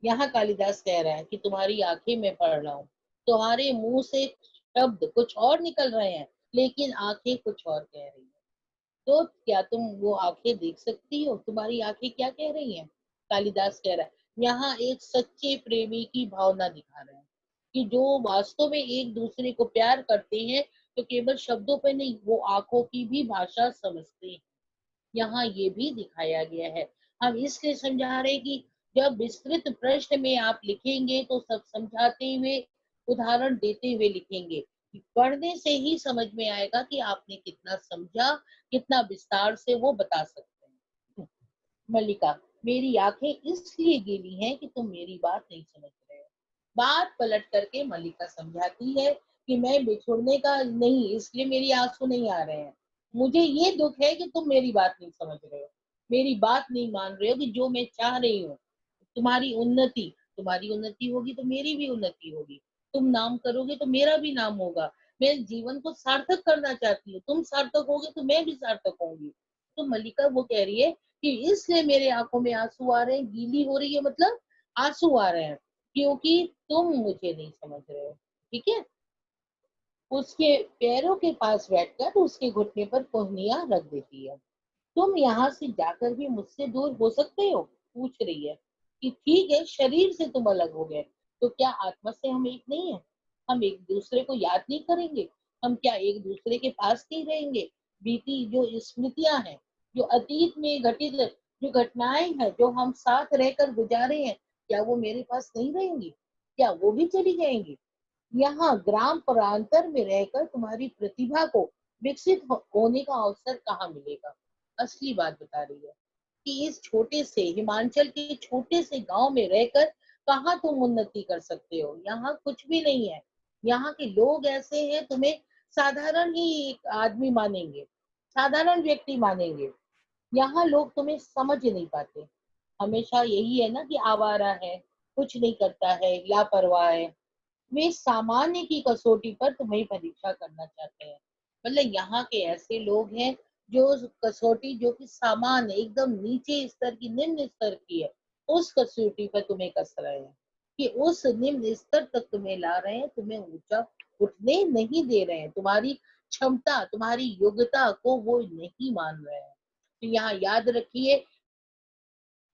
यहाँ कालिदास कह रहा है कि तुम्हारी आंखें मैं पढ़ रहा हूँ, तुम्हारे मुंह से शब्द कुछ और निकल रहे हैं, लेकिन आंखें कुछ और कह रही है। तो क्या तुम वो आंखें देख सकती हो? तुम्हारी आंखें क्या कह रही हैं? कालिदास कह रहा है, यहाँ एक सच्चे प्रेमी की भावना दिखा रहे हैं कि जो वास्तव में एक दूसरे को प्यार करते हैं, तो केवल शब्दों पे नहीं, वो आंखों की भी भाषा समझते हैं। यहाँ ये भी दिखाया गया है। हम इसलिए समझा रहे हैं कि जब विस्तृत प्रश्न में आप लिखेंगे तो सब समझाते हुए, उदाहरण देते हुए लिखेंगे। पढ़ने से ही समझ में आएगा कि आपने कितना समझा, कितना विस्तार से वो बता सकते हैं। मल्लिका, मेरी आंखें इसलिए गीली हैं कि तुम मेरी बात नहीं समझ रहे हो। बात पलट करके मल्लिका समझाती है कि मैं बिछुड़ने का नहीं, इसलिए मेरी आंसू नहीं आ रहे हैं, मुझे ये दुख है कि तुम मेरी बात नहीं समझ रहे हो। मेरी बात नहीं मान रहे हो कि जो मैं चाह रही हूँ, तुम्हारी उन्नति होगी तो मेरी भी उन्नति होगी, तुम नाम करोगे तो मेरा भी नाम होगा। मैं जीवन को सार्थक करना चाहती हूँ, तुम सार्थक होगे तो मैं भी सार्थक होंगी। तो मल्लिका वो कह रही है कि इसलिए मेरे आंखों में आंसू आ रहे हैं, गीली हो रही है मतलब आंसू आ रहे हैं, क्योंकि तुम मुझे नहीं समझ रहे हो। ठीक है। उसके पैरों के पास बैठकर उसके घुटने पर कोहनियां रख देती है। तुम यहाँ से जाकर भी मुझसे दूर हो सकते हो, पूछ रही है कि ठीक है, शरीर से तुम अलग हो गए तो क्या आत्मा से हम एक नहीं है? हम एक दूसरे को याद नहीं करेंगे? हम क्या एक दूसरे के पास नहीं रहेंगे? बीती जो स्मृतियां हैं, जो अतीत में घटित जो घटनाएं हैं, जो हम साथ रहकर गुजारे हैं, क्या वो मेरे पास नहीं रहेंगी? क्या वो भी चली जाएंगी? यहाँ ग्राम प्रांतर में रहकर तुम्हारी प्रतिभा को विकसित होने का अवसर कहाँ मिलेगा? असली बात बता रही है कि इस छोटे से हिमाचल के छोटे से गांव में रहकर कहाँ तुम उन्नति कर सकते हो? यहाँ कुछ भी नहीं है। यहाँ के लोग ऐसे हैं, तुम्हें साधारण ही एक आदमी मानेंगे, साधारण व्यक्ति मानेंगे। यहाँ लोग तुम्हें समझ नहीं पाते। हमेशा यही है ना कि आवारा है, कुछ नहीं करता है, लापरवाह है। वे सामान्य की कसौटी पर तुम्हें परीक्षा करना चाहते हैं। मतलब यहाँ के ऐसे लोग हैं जो कसौटी जो कि सामान्य एकदम नीचे स्तर की, निम्न स्तर की है, उस कसौटी पर तुम्हें कस रहे हैं, कि उस निम्न स्तर तक तुम्हें ला रहे हैं, तुम्हें ऊंचा उठने नहीं दे रहे हैं, तुम्हारी क्षमता, तुम्हारी योग्यता को वो नहीं मान रहे हैं। तो यहाँ याद रखिए,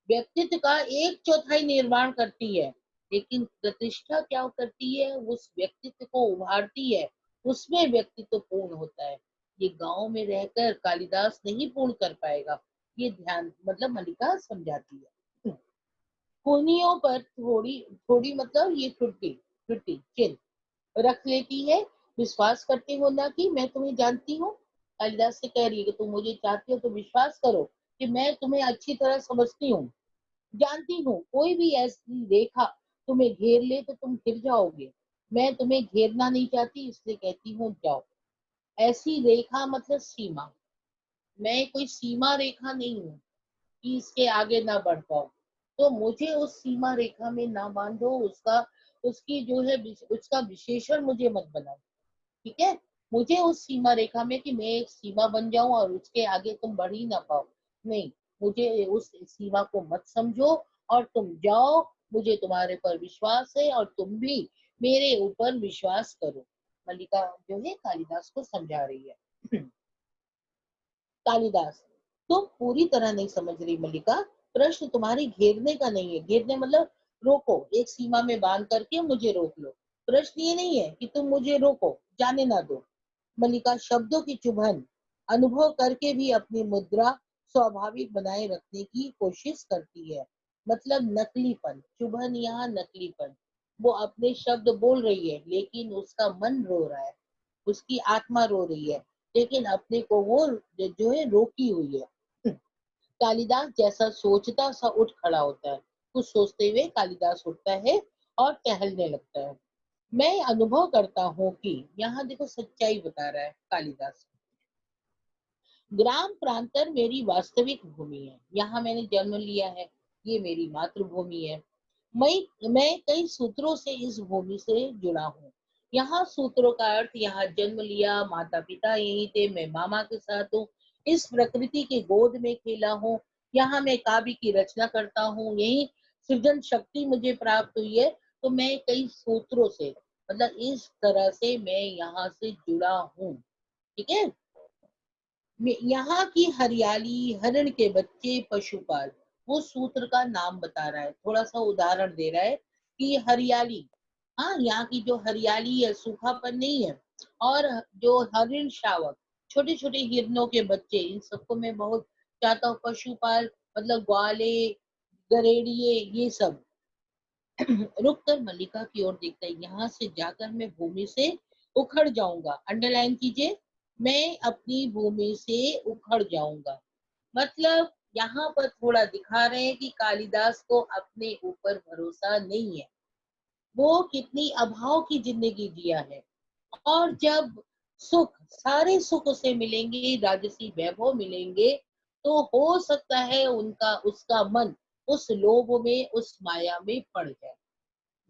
व्यक्तित्व का 1/4 निर्माण करती है, लेकिन प्रतिष्ठा क्या करती है? उस व्यक्तित्व को उभारती है, उसमें व्यक्तित्व पूर्ण होता है। ये गांव में रहकर कालिदास नहीं पूर्ण कर पाएगा। ये ध्यान मतलब मल्लिका समझाती है। कुनियों पर थोड़ी थोड़ी मतलब ये छुट्टी छुट्टी चिन्ह रख लेती है। विश्वास करते हो ना कि मैं तुम्हें जानती हूँ? कालिदास से कह रही है कि तुम मुझे चाहते हो तो विश्वास करो कि मैं तुम्हें अच्छी तरह समझती हूँ, जानती हूँ। कोई भी ऐसी रेखा तुम्हें घेर ले तो तुम गिर जाओगे। मैं तुम्हें घेरना नहीं चाहती, इसलिए कहती हूँ जाओ। ऐसी रेखा मतलब सीमा। मैं कोई सीमा रेखा नहीं हूँ कि इसके आगे ना बढ़ पाओ। तो मुझे उस सीमा रेखा में ना बांधो, उसका उसकी जो है उसका विशेषण मुझे मत बनाओ। ठीक है। मुझे उस सीमा रेखा में कि मैं एक सीमा बन जाऊं और उसके आगे तुम बढ़ ही ना पाओ, नहीं। मुझे उस सीमा को मत समझो और तुम जाओ। मुझे तुम्हारे पर विश्वास है और तुम भी मेरे ऊपर विश्वास करो। मल्लिका जो है कालिदास को समझा रही है। कालिदास, तुम पूरी तरह नहीं समझ रही मल्लिका। प्रश्न तुम्हारी घेरने का नहीं है, घेरने मतलब रोको, एक सीमा में बांध करके मुझे रोक लो। प्रश्न ये नहीं है कि तुम मुझे रोको, जाने ना दो। मल्लिका शब्दों की चुभन अनुभव करके भी अपनी मुद्रा स्वाभाविक बनाए रखने की कोशिश करती है। मतलब नकलीपन, चुभन यहाँ नकलीपन। वो अपने शब्द बोल रही है लेकिन उसका मन रो रहा है, उसकी आत्मा रो रही है, लेकिन अपने को वो जो है रोकी हुई है। कालिदास जैसा सोचता सा उठ खड़ा होता है। कुछ सोचते हुए कालिदास उठता है और टहलने लगता है। मैं अनुभव करता हूँ कि, यहाँ देखो सच्चाई बता रहा है कालिदास, ग्राम प्रांतर मेरी वास्तविक भूमि है, यहाँ मैंने जन्म लिया है, ये मेरी मातृभूमि है। मैं कई सूत्रों से इस भूमि से जुड़ा हूँ। यहाँ सूत्रों का अर्थ, यहाँ जन्म लिया, माता पिता यही थे, मैं मामा के साथ हूँ, इस प्रकृति के गोद में खेला हूँ, यहाँ मैं काव्य की रचना करता हूँ, यही सृजन शक्ति मुझे प्राप्त हुई है। तो मैं कई सूत्रों से मतलब इस तरह से मैं यहाँ से जुड़ा हूँ। ठीक है। यहाँ की हरियाली, हरण के बच्चे, पशुपाल, वो सूत्र का नाम बता रहा है, थोड़ा सा उदाहरण दे रहा है कि हरियाली, हाँ यहाँ की जो हरियाली है, सूखापन नहीं है। और जो हरिण शावक, छोटे छोटे हिरणों के बच्चे, इन सबको मैं बहुत चाहता हूँ। पशुपाल मतलब ग्वाले, गरेड़िए, ये सब। रुक कर मल्लिका की ओर देखता है, यहाँ से जाकर मैं भूमि से उखड़ जाऊंगा। अंडरलाइन कीजिए, मैं अपनी भूमि से उखड़ जाऊंगा। मतलब यहाँ पर थोड़ा दिखा रहे हैं कि कालिदास को अपने ऊपर भरोसा नहीं है, वो कितनी अभाव की जिंदगी जिया है। और जब सुख, सारे सुख उसे मिलेंगे, राजसी वैभव मिलेंगे, तो हो सकता है उनका उसका मन उस लोभ में, उस माया में पड़ जाए।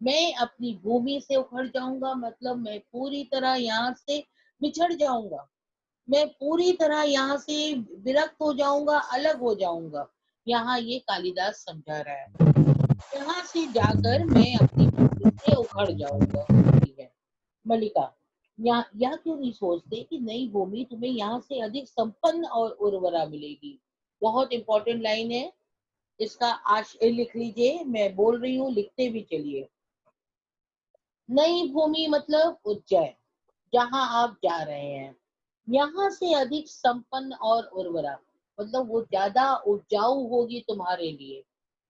मैं अपनी भूमि से उखड़ जाऊंगा, मतलब मैं पूरी तरह यहाँ से बिछड़ जाऊंगा, मैं पूरी तरह यहाँ से विरक्त हो जाऊंगा, अलग हो जाऊंगा। यहाँ ये कालिदास समझा रहा है, यहाँ से जाकर मैं अपनी भूमि से उखड़ जाऊंगा। ठीक है मल्लिका, यह क्यों नहीं सोचते कि नई भूमि तुम्हें यहाँ से अधिक संपन्न और उर्वरा मिलेगी। बहुत इंपॉर्टेंट लाइन है, इसका आशय लिख लीजिए, मैं बोल रही हूँ, लिखते भी चलिए। नई भूमि मतलब उज्जैन, जहां आप जा रहे हैं, यहाँ से अधिक संपन्न और उर्वरा, मतलब वो ज्यादा उपजाऊ होगी तुम्हारे लिए।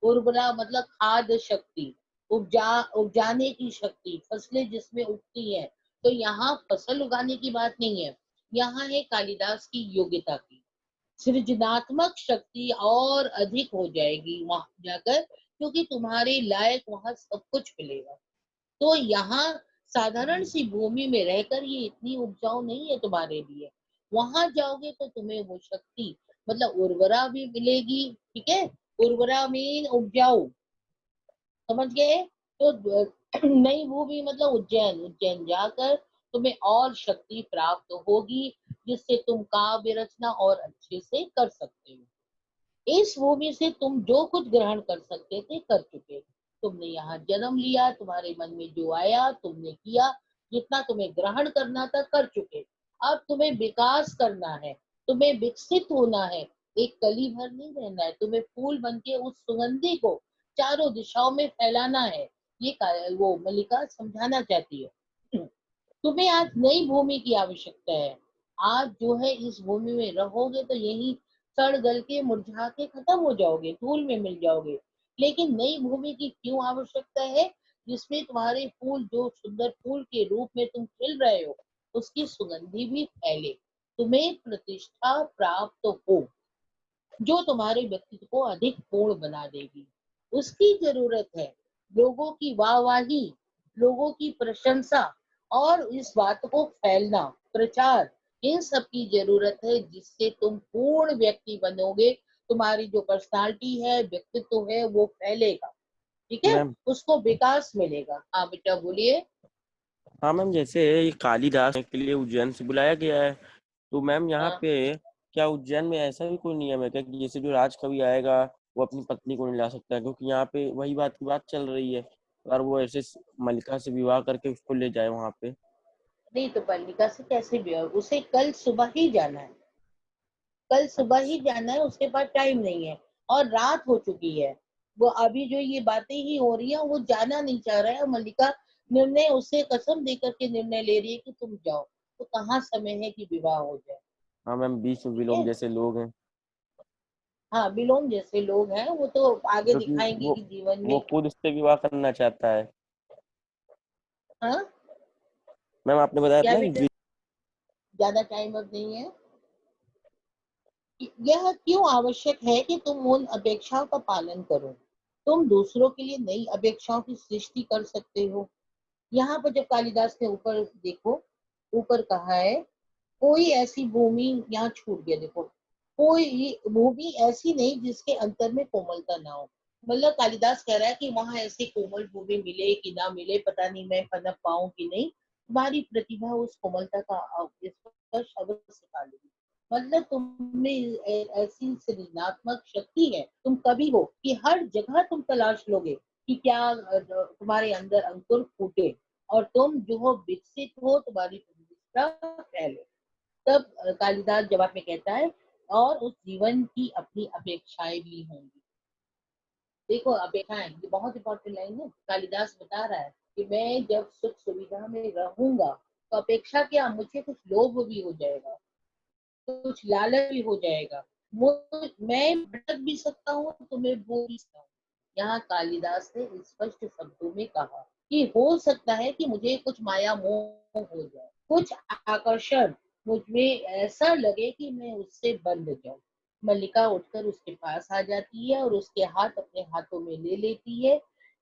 उर्वरा मतलब खाद्य शक्ति, उपजाने की शक्ति, फसलें जिसमें उगती हैं। तो यहाँ फसल उगाने की बात नहीं है, यहाँ है कालिदास की योग्यता की। सृजनात्मक शक्ति और अधिक हो जाएगी वहां जाकर, क्योंकि तुम्हारे लायक वहां सब कुछ मिलेगा। तो यहाँ साधारण सी भूमि में रहकर ये इतनी उपजाऊ नहीं है तुम्हारे लिए। वहां जाओगे तो तुम्हें वो शक्ति, मतलब उर्वरा भी मिलेगी। ठीक है, उर्वरा मीन उपजाऊ, समझ गए। तो नई भूमि मतलब उज्जैन, उज्जैन जाकर तुम्हें और शक्ति प्राप्त होगी, जिससे तुम काव्य रचना और अच्छे से कर सकते हो। इस भूमि से तुम जो कुछ ग्रहण कर सकते थे कर चुके। तुमने यहाँ जन्म लिया, तुम्हारे मन में जो आया तुमने किया, जितना तुम्हें ग्रहण करना था कर चुके। अब तुम्हें विकास करना है, तुम्हें विकसित होना है, एक कली भर नहीं रहना है, तुम्हें फूल बन के उस सुगंधि को चारों दिशाओं में फैलाना है। ये वो मल्लिका समझाना चाहती है। तुम्हें आज नई भूमि की आवश्यकता है। आज जो है इस भूमि में रहोगे तो यही सड़ गल के मुरझा के खत्म हो जाओगे, धूल में मिल जाओगे। लेकिन नई भूमि की क्यों आवश्यकता है, जिसमें तुम्हारे फूल, जो सुंदर फूल के रूप में तुम खिल रहे हो, उसकी सुगंधि भी फैले, तुम्हें प्रतिष्ठा प्राप्त हो, जो तुम्हारे व्यक्तित्व को अधिक पूर्ण बना देगी। उसकी जरूरत है। लोगों की वाहवाही, लोगों की प्रशंसा और इस बात को फैलना, प्रचार, इन सब की जरूरत है, जिससे तुम पूर्ण व्यक्ति बनोगे। तुम्हारी जो पर्सनालिटी है, व्यक्तित्व है, वो फैलेगा। ठीक है, मैम। उसको विकास मिलेगा। हाँ बेटा बोलिए। हाँ मैम, जैसे ये कालिदास के लिए उज्जैन से बुलाया गया है, तो मैम यहाँ हाँ पे क्या उज्जैन में ऐसा भी कोई नियम है क्या कि जैसे जो राजकवि आएगा वो अपनी पत्नी को नहीं ला सकता है, क्योंकि यहाँ पे वही बात की बात चल रही है, और वो ऐसे मल्लिका से विवाह करके उसको ले जाए वहां पे। नहीं, तो मल्लिका से कैसे भी हो, उसे कल सुबह ही जाना है, कल सुबह ही अच्छा। जाना है, उसके पास टाइम नहीं है और रात हो चुकी है। वो अभी जो ये बातें ही हो रही है, वो जाना नहीं चाह रहा है। मल्लिका निर्णय, उसे कसम देकर के निर्णय ले रही है कि तुम जाओ। तो कहाँ समय है कि विवाह हो जाए। हाँ मैम, बीच में ठीक विलोम है, जैसे लोग हैं, हाँ विलोम जैसे लोग हैं, वो तो आगे जो कि दिखाएंगे वो कि जीवन वो में। खुद उससे विवाह करना चाहता है। हाँ मैम आपने बताया था क्या ना बेटा, कि ज्यादा टाइम अब नहीं है। यह क्यों आवश्यक है कि तुम उन अपेक्षाओं का पालन करो। तुम दूसरों के लिए नई अपेक्षाओं की सृष्टि कर सकते हो। यहाँ पर जब कालिदास ने ऊपर देखो, ऊपर कहा है, कोई ऐसी भूमि, यहाँ छूट गया देखो, कोई भूमि ऐसी नहीं जिसके अंतर में कोमलता ना हो। मतलब कालिदास कह रहा है कि वहां ऐसी कोमल भूमि मिले कि ना मिले, पता नहीं मैं पनप पाऊं कि नहीं, तुम्हारी प्रतिभा उस कोमलता का स्पर्श अवश्य सिखा लेगी। मतलब तुम्हें ऐसी सृजनात्मक शक्ति है, तुम कवि हो, कि हर जगह तुम तलाश लोगे कि क्या तुम्हारे अंदर अंकुर फूटे, और तुम जो हो विकसित हो, तुम्हारी प्रतिष्ठा फैले। तब कालिदास जवाब में कहता है, और उस जीवन की अपनी अपेक्षाएं भी होंगी। देखो अपेक्षाएं, ये बहुत इंपॉर्टेंट लाइन है। कालिदास बता रहा है कि मैं जब सुख सुविधा में रहूंगा, तो अपेक्षा क्या, मुझे कुछ लोभ भी हो जाएगा, कुछ लालच भी हो जाएगा, मैं भटक भी सकता हूँ, तो मैं भूल भी सकता हूँ। यहाँ कालिदास ने स्पष्ट शब्दों में कहा कि हो सकता है कि मुझे कुछ माया मोह हो जाए, कुछ आकर्षण मुझ में ऐसा लगे कि मैं उससे बंध जाऊं। मल्लिका उठकर उसके पास आ जाती है और उसके हाथ अपने हाथों में ले लेती है।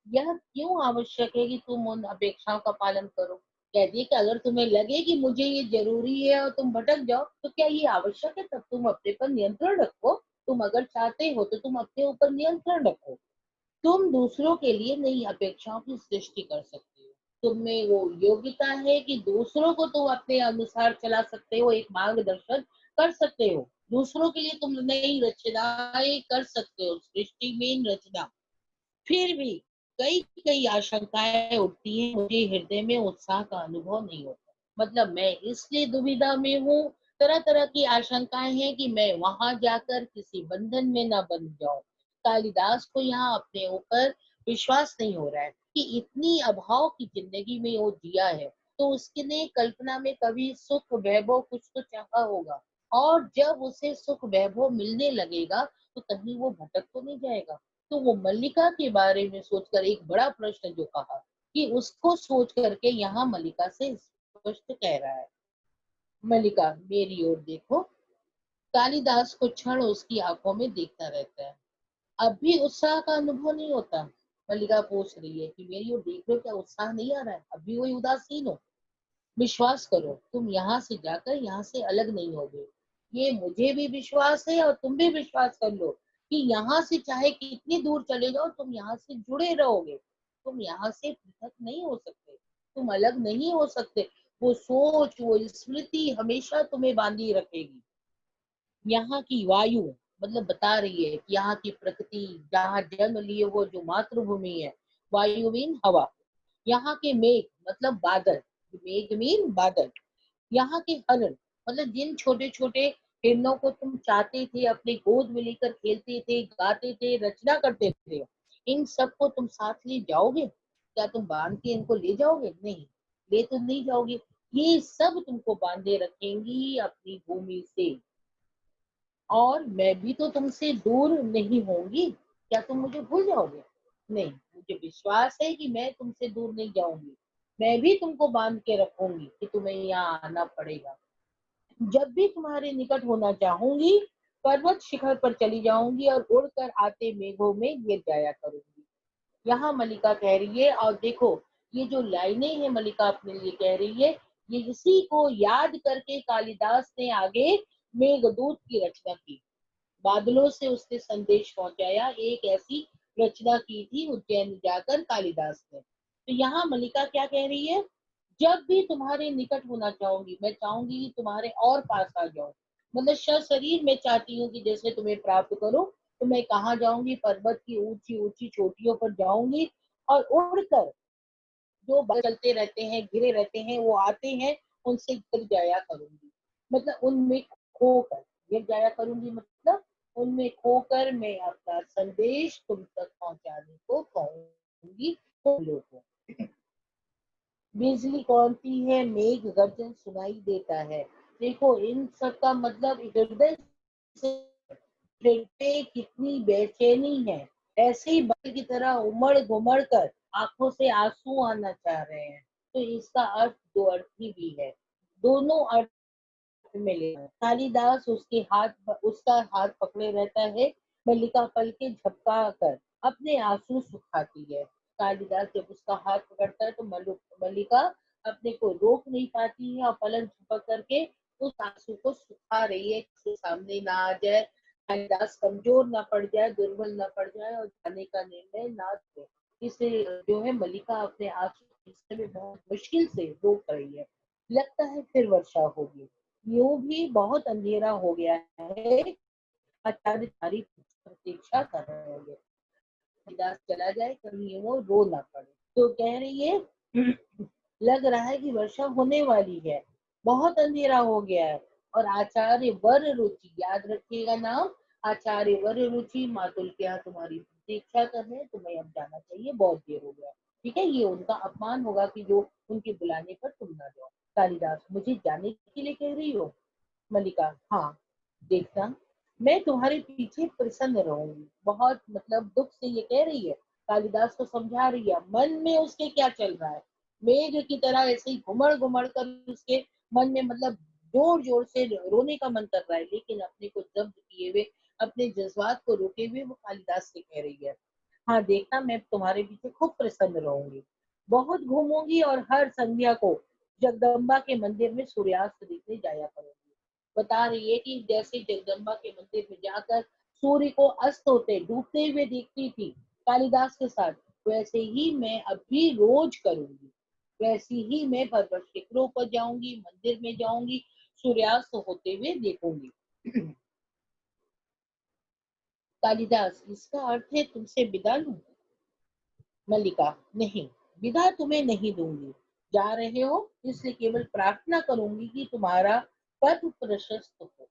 यह क्यों आवश्यक है कि तुम उन अपेक्षाओं का पालन करो। कहती है कि अगर तुम्हें लगे कि मुझे ये जरूरी है और तुम भटक जाओ, तो क्या ये आवश्यक है, तब तुम अपने पर नियंत्रण रखो, तुम अगर चाहते हो तो तुम अपने ऊपर नियंत्रण रखो। तुम दूसरों के लिए नई अपेक्षाओं की सृष्टि कर सकते हो। तुम में वो योग्यता है कि दूसरों को तुम अपने अनुसार चला सकते हो, एक मार्गदर्शन कर सकते हो। दूसरों के लिए तुम नई रचनाएं कर सकते हो, सृष्टि में रचना। फिर भी कई कई आशंकाएं उठती हैं, मुझे हृदय में उत्साह का अनुभव नहीं होता। मतलब मैं इसलिए दुविधा में हूँ, तरह तरह की आशंकाएं हैं कि मैं वहां जाकर किसी बंधन में न बंध जाऊं। कालिदास को यहाँ अपने ऊपर विश्वास नहीं हो रहा है कि इतनी अभाव की जिंदगी में वो जिया है, तो उसने कल्पना में कभी सुख वैभव कुछ तो चाहा होगा, और जब उसे सुख वैभव मिलने लगेगा तो कहीं वो भटक तो नहीं जाएगा। तो वो मल्लिका के बारे में सोचकर एक बड़ा प्रश्न जो कहा, कि उसको सोच करके यहाँ मल्लिका से स्पष्ट कह रहा है। मल्लिका मेरी ओर देखो। कालिदास को क्षण उसकी आंखों में देखता रहता है। अब भी उत्साह का अनुभव नहीं होता? मल्लिका पूछ रही है कि मेरी ओर देख रहे हो, क्या उत्साह नहीं आ रहा है? अब भी वही उदासीन हो? विश्वास करो, तुम यहाँ से जाकर यहाँ से अलग नहीं होगे। ये मुझे भी विश्वास है और तुम भी विश्वास कर लो कि यहाँ से चाहे कितनी दूर चले जाओ, तुम यहाँ से जुड़े रहोगे। तुम यहाँ से पृथक नहीं हो सकते, तुम अलग नहीं हो सकते। वो सोच, वो स्मृति हमेशा तुम्हें बांधी रखेगी। यहाँ की वायु मतलब बता रही है कि यहाँ की प्रकृति, जहाँ जन्म लिए वो जो मातृभूमि है, वायु मीन हवा। यहाँ के मेघ मतलब बादल, मेघ मीन बादल। यहाँ के हरण मतलब जिन छोटे छोटे हिरणों को तुम चाहते थे, अपने गोद में लेकर खेलते थे, गाते थे, रचना करते थे, इन सबको तुम साथ ले जाओगे? क्या तुम बांध के इनको ले जाओगे? नहीं, ले तो नहीं जाओगे। ये सब तुमको बांधे रखेंगी अपनी भूमि से। और मैं भी तो तुमसे दूर नहीं होंगी, क्या तुम मुझे भूल जाओगे? नहीं, मुझे विश्वास है कि मैं तुमसे दूर नहीं जाऊंगी। मैं भी तुमको बांध के रखूंगी कि तुम्हें यहाँ आना पड़ेगा। जब भी तुम्हारे निकट होना चाहूंगी, पर्वत शिखर पर चली जाऊंगी और उड़कर आते मेघों में गिर जाया करूंगी। यहाँ मल्लिका कह रही है, और देखो ये जो लाइनें हैं मल्लिका अपने लिए कह रही है, ये इसी को याद करके कालिदास ने आगे मेघदूत की रचना की। बादलों से उसने संदेश पहुंचाया, एक ऐसी रचना की थी उज्जैन जाकर कालिदास ने। तो यहाँ मल्लिका क्या कह रही है, जब भी तुम्हारे निकट होना चाहूंगी, मैं चाहूंगी कि तुम्हारे और पास आ जाऊं। मतलब शरीर में चाहती हूँ कि जैसे तुम्हें प्राप्त करो, तो मैं कहाँ जाऊंगी? पर्वत की ऊंची ऊंची चोटियों पर जाऊंगी, और उड़कर जो बादल चलते रहते हैं, घिरे रहते हैं, वो आते हैं, उनसे गिर जाया करूंगी। मतलब उनमें खोकर गिर जाया करूंगी, मतलब उनमें खोकर मैं अपना संदेश तुम तक पहुंचाने को कहूंगी उन लोगों को। बिजली कौनती है, मेघ गर्जन सुनाई देता है। देखो इन सब का मतलब हृदय से दिल पे कितनी बेचैनी है। ऐसे ही बाल की तरह उमड़ घुमड़ कर आंखों से आंसू आना चाह रहे हैं। तो इसका अर्थ दो अर्थी भी है, दोनों अर्थ मिले। कालिदास उसका हाथ पकड़े रहता है। मल्लिका पल के झपका कर अपने आंसू सुखाती है। कालिदास जब उसका हाथ पकड़ता है तो मल्लिका अपने को रोक नहीं पाती है, और पलक झपक करके उस आंसू को सुखा रही है कि सामने ना आ जाए, कालिदास कमजोर ना पड़ जाए, दुर्बल ना पड़ जाए और जाने का निर्णय ना ले। इसे जो है मल्लिका अपने आंसू खींचने में बहुत मुश्किल से रोक रही है। लगता है फिर वर्षा होगी। यूं भी बहुत अंधेरा हो गया है, आचार्य तारीफ प्रतीक्षा कर रहे होंगे, कालिदास चला जाए कहीं वो रो ना पड़े। तो कह रही है लग रहा है कि वर्षा होने वाली है, बहुत अंधेरा हो गया है। और आचार्य वर रुचि, याद रखिएगा नाम, आचार्य वर रुचि मातुल के यहाँ तुम्हारी प्रतीक्षा कर रहे हैं, तुम्हें अब जाना चाहिए, बहुत देर हो गया। ठीक है, ये उनका अपमान होगा कि जो उनके बुलाने पर तुम ना जाओ। कालिदास, मुझे जाने के लिए कह रही हो? मल्लिका, हाँ, देखना मैं तुम्हारे पीछे प्रसन्न रहूंगी। बहुत मतलब दुख से ये कह रही है, कालिदास को समझा रही है। मन में उसके क्या चल रहा है, मेघ की तरह ऐसे ही घुमड़ घुमड़ कर उसके मन में मतलब जोर जोर से रोने का मन कर रहा है, लेकिन अपने को जब्त किए हुए, अपने जज्बात को रोके हुए वो कालिदास से कह रही है, हाँ देखना मैं तुम्हारे पीछे खूब प्रसन्न रहूंगी, बहुत घूमूंगी और हर संध्या को जगदम्बा के मंदिर में सूर्यास्त देखने जाया करूंगी। बता रही है कि जैसे जगदम्बा के मंदिर में जाकर सूर्य को अस्त होते डूबते हुए देखती थी कालिदास के साथ, वैसे ही मैं अब भी रोज करूंगी। वैसी ही मैं पर्वत शिखरों पर जाऊंगी, मंदिर में जाऊंगी, सूर्यास्त होते हुए देखूंगी। कालिदास, इसका अर्थ है तुमसे विदा लूं? मल्लिका, नहीं, विदा तुम्हें नहीं दूंगी। जा रहे हो इसलिए केवल प्रार्थना करूंगी कि तुम्हारा पथ प्रशस्त हो।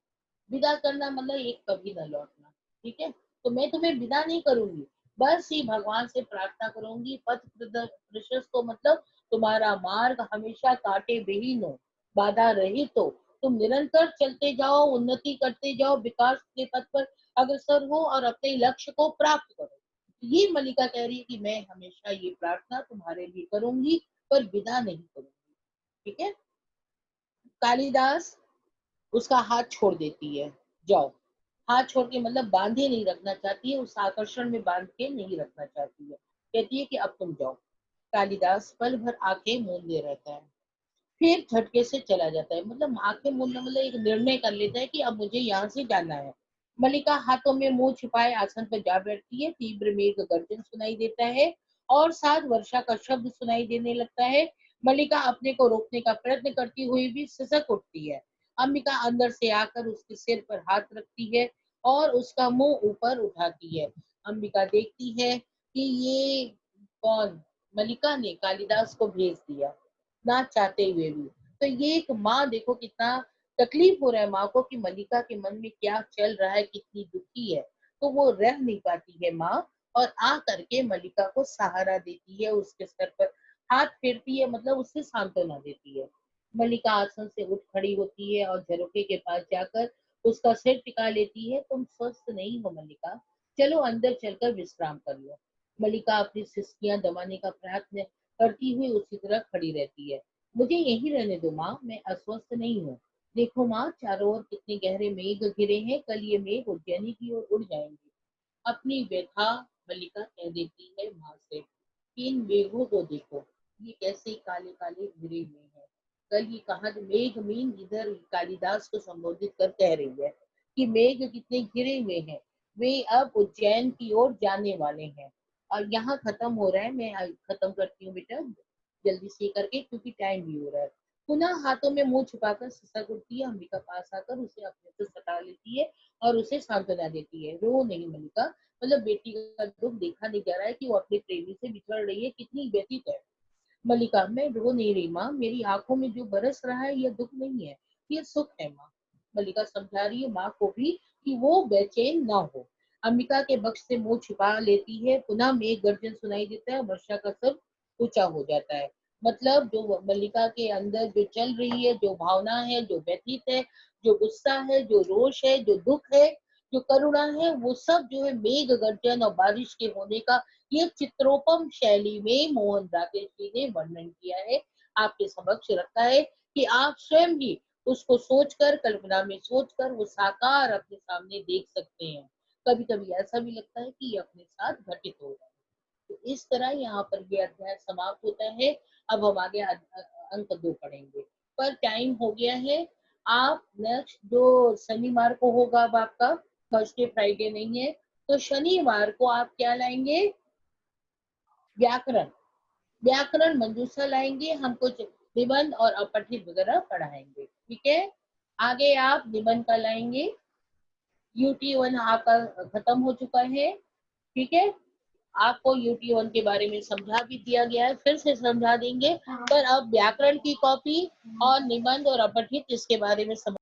विदा करना मतलब एक कभी न लौटना, ठीक है? तो मैं तुम्हें विदा नहीं करूंगी, बस ही भगवान से प्रार्थना करूंगी। पथ प्रशस्त हो मतलब तुम्हारा मार्ग हमेशा कांटे विहीन हो, बाधा रहित हो। तुम निरंतर चलते जाओ, उन्नति करते जाओ, विकास के पथ पर अग्रसर हो और अपने लक्ष्य को प्राप्त करो। ये मल्लिका कह रही है कि मैं हमेशा ये प्रार्थना तुम्हारे लिए करूंगी, पर विदा नहीं करूंगी, ठीक है? कालिदास उसका हाथ छोड़ देती है। जाओ, हाथ छोड़ के मतलब बांधे नहीं रखना चाहती है, उस आकर्षण में बांध के नहीं रखना चाहती है। कहती है कि अब तुम जाओ। कालिदास पल भर आंखें मूंदे रहता है, फिर झटके से चला जाता है। मतलब आंखें मूंदना मतलब एक निर्णय कर लेता है कि अब मुझे यहाँ से जाना है। मल्लिका हाथों में मुंह छिपाए आसन पर जा बैठती है। तीव्र मेघ गर्जन सुनाई देता है और साथ वर्षा का शब्द सुनाई देने लगता है। मल्लिका अपने को रोकने का प्रयत्न करती हुई भी सिसक उठती है। अंबिका अंदर से आकर उसके सिर पर हाथ रखती है और उसका मुंह ऊपर उठाती है। अंबिका देखती है कि ये कौन? मल्लिका ने कालिदास को भेज दिया, ना चाहते हुए भी। तो ये एक माँ, देखो कितना तकलीफ हो रहा है माँ को कि मल्लिका के मन में क्या चल रहा है, कितनी दुखी है। तो वो रह नहीं पाती है माँ, और आ करके मल्लिका को सहारा देती है, उसके सर पर हाथ फेरती है, मतलब उससे सांत्वना देती है। मल्लिका आसन से उठ खड़ी होती है और झरोखे के पास जाकर उसका सिर टिका लेती है। तुम स्वस्थ नहीं हो मल्लिका, चलो अंदर चलकर विश्राम कर लो। मल्लिका अपनी सिसकियां दबाने का प्रयत्न करती हुई उसी तरह खड़ी रहती है। मुझे यहीं रहने दो माँ, मैं अस्वस्थ नहीं हूँ। देखो माँ, चारों ओर कितने गहरे मेघ घिरे हैं, कल ये मेघ उज्जैनी की ओर उड़ जाएंगे। अपनी व्यथा मल्लिका कह देती है माँ से, इन मेघों को देखो, ये कैसे काले काले घिरे हुए हैं। कल ये कहा मेघ मीन, इधर कालिदास को संबोधित कर कह रही है कि मेघ कितने घिरे हुए हैं, वे अब उज्जैन की ओर जाने वाले हैं। और यहाँ खत्म हो रहा है, मैं खत्म करती हूँ बेटा जल्दी से करके, क्योंकि टाइम भी हो रहा है। पुनः हाथों में मुंह छुपाकर सिसक उठती है। अंबिका पास आकर उसे अपने से सटा लेती है और उसे सांत्वना देती है। रो नहीं मल्लिका, मतलब बेटी का दुख देखा नहीं जा रहा है कि वो अपने प्रेमी से बिछड़ रही है, कितनी व्यथित है। मल्लिका, मैं रो नहीं रही माँ, मेरी आंखों में जो बरस रहा है यह दुख नहीं है, ये सुख है माँ। मल्लिका समझा रही है माँ को भी कि वो बेचैन ना हो। अंबिका के बक्स से मुंह छिपा लेती है। पुनः मेघ गर्जन सुनाई देता है, वर्षा का स्वर ऊंचा हो जाता है। मतलब जो मल्लिका के अंदर जो चल रही है, जो भावना है, जो व्यथित है, जो गुस्सा है, जो रोष है, जो दुख है, जो करुणा है, वो सब जो है मेघ गर्जन और बारिश के होने का ये चित्रोपम शैली में मोहन राकेश जी ने वर्णन किया है, आपके समक्ष रखा है कि आप स्वयं ही उसको सोचकर, कल्पना में सोचकर वो साकार अपने सामने देख सकते हैं। कभी कभी ऐसा भी लगता है कि ये अपने साथ घटित हो रहा है। तो इस तरह यहाँ पर ये अध्याय समाप्त होता है। अब हम आगे अंक 2 पढ़ेंगे, पर टाइम हो गया है। आप नेक्स्ट जो शनिवार को होगा, अब आपका थर्सडे फ्राइडे नहीं है, तो शनिवार को आप क्या लाएंगे? व्याकरण। व्याकरण मंजूषा लाएंगे, हम कुछ निबंध और अपठित वगैरह पढ़ाएंगे, ठीक है? आगे आप निबंध का लाएंगे। UT1 आपका खत्म हो चुका है, ठीक है? आपको UT1 के बारे में समझा भी दिया गया है, फिर से समझा देंगे, पर अब व्याकरण की कॉपी और निबंध और अपठित इसके बारे में समझ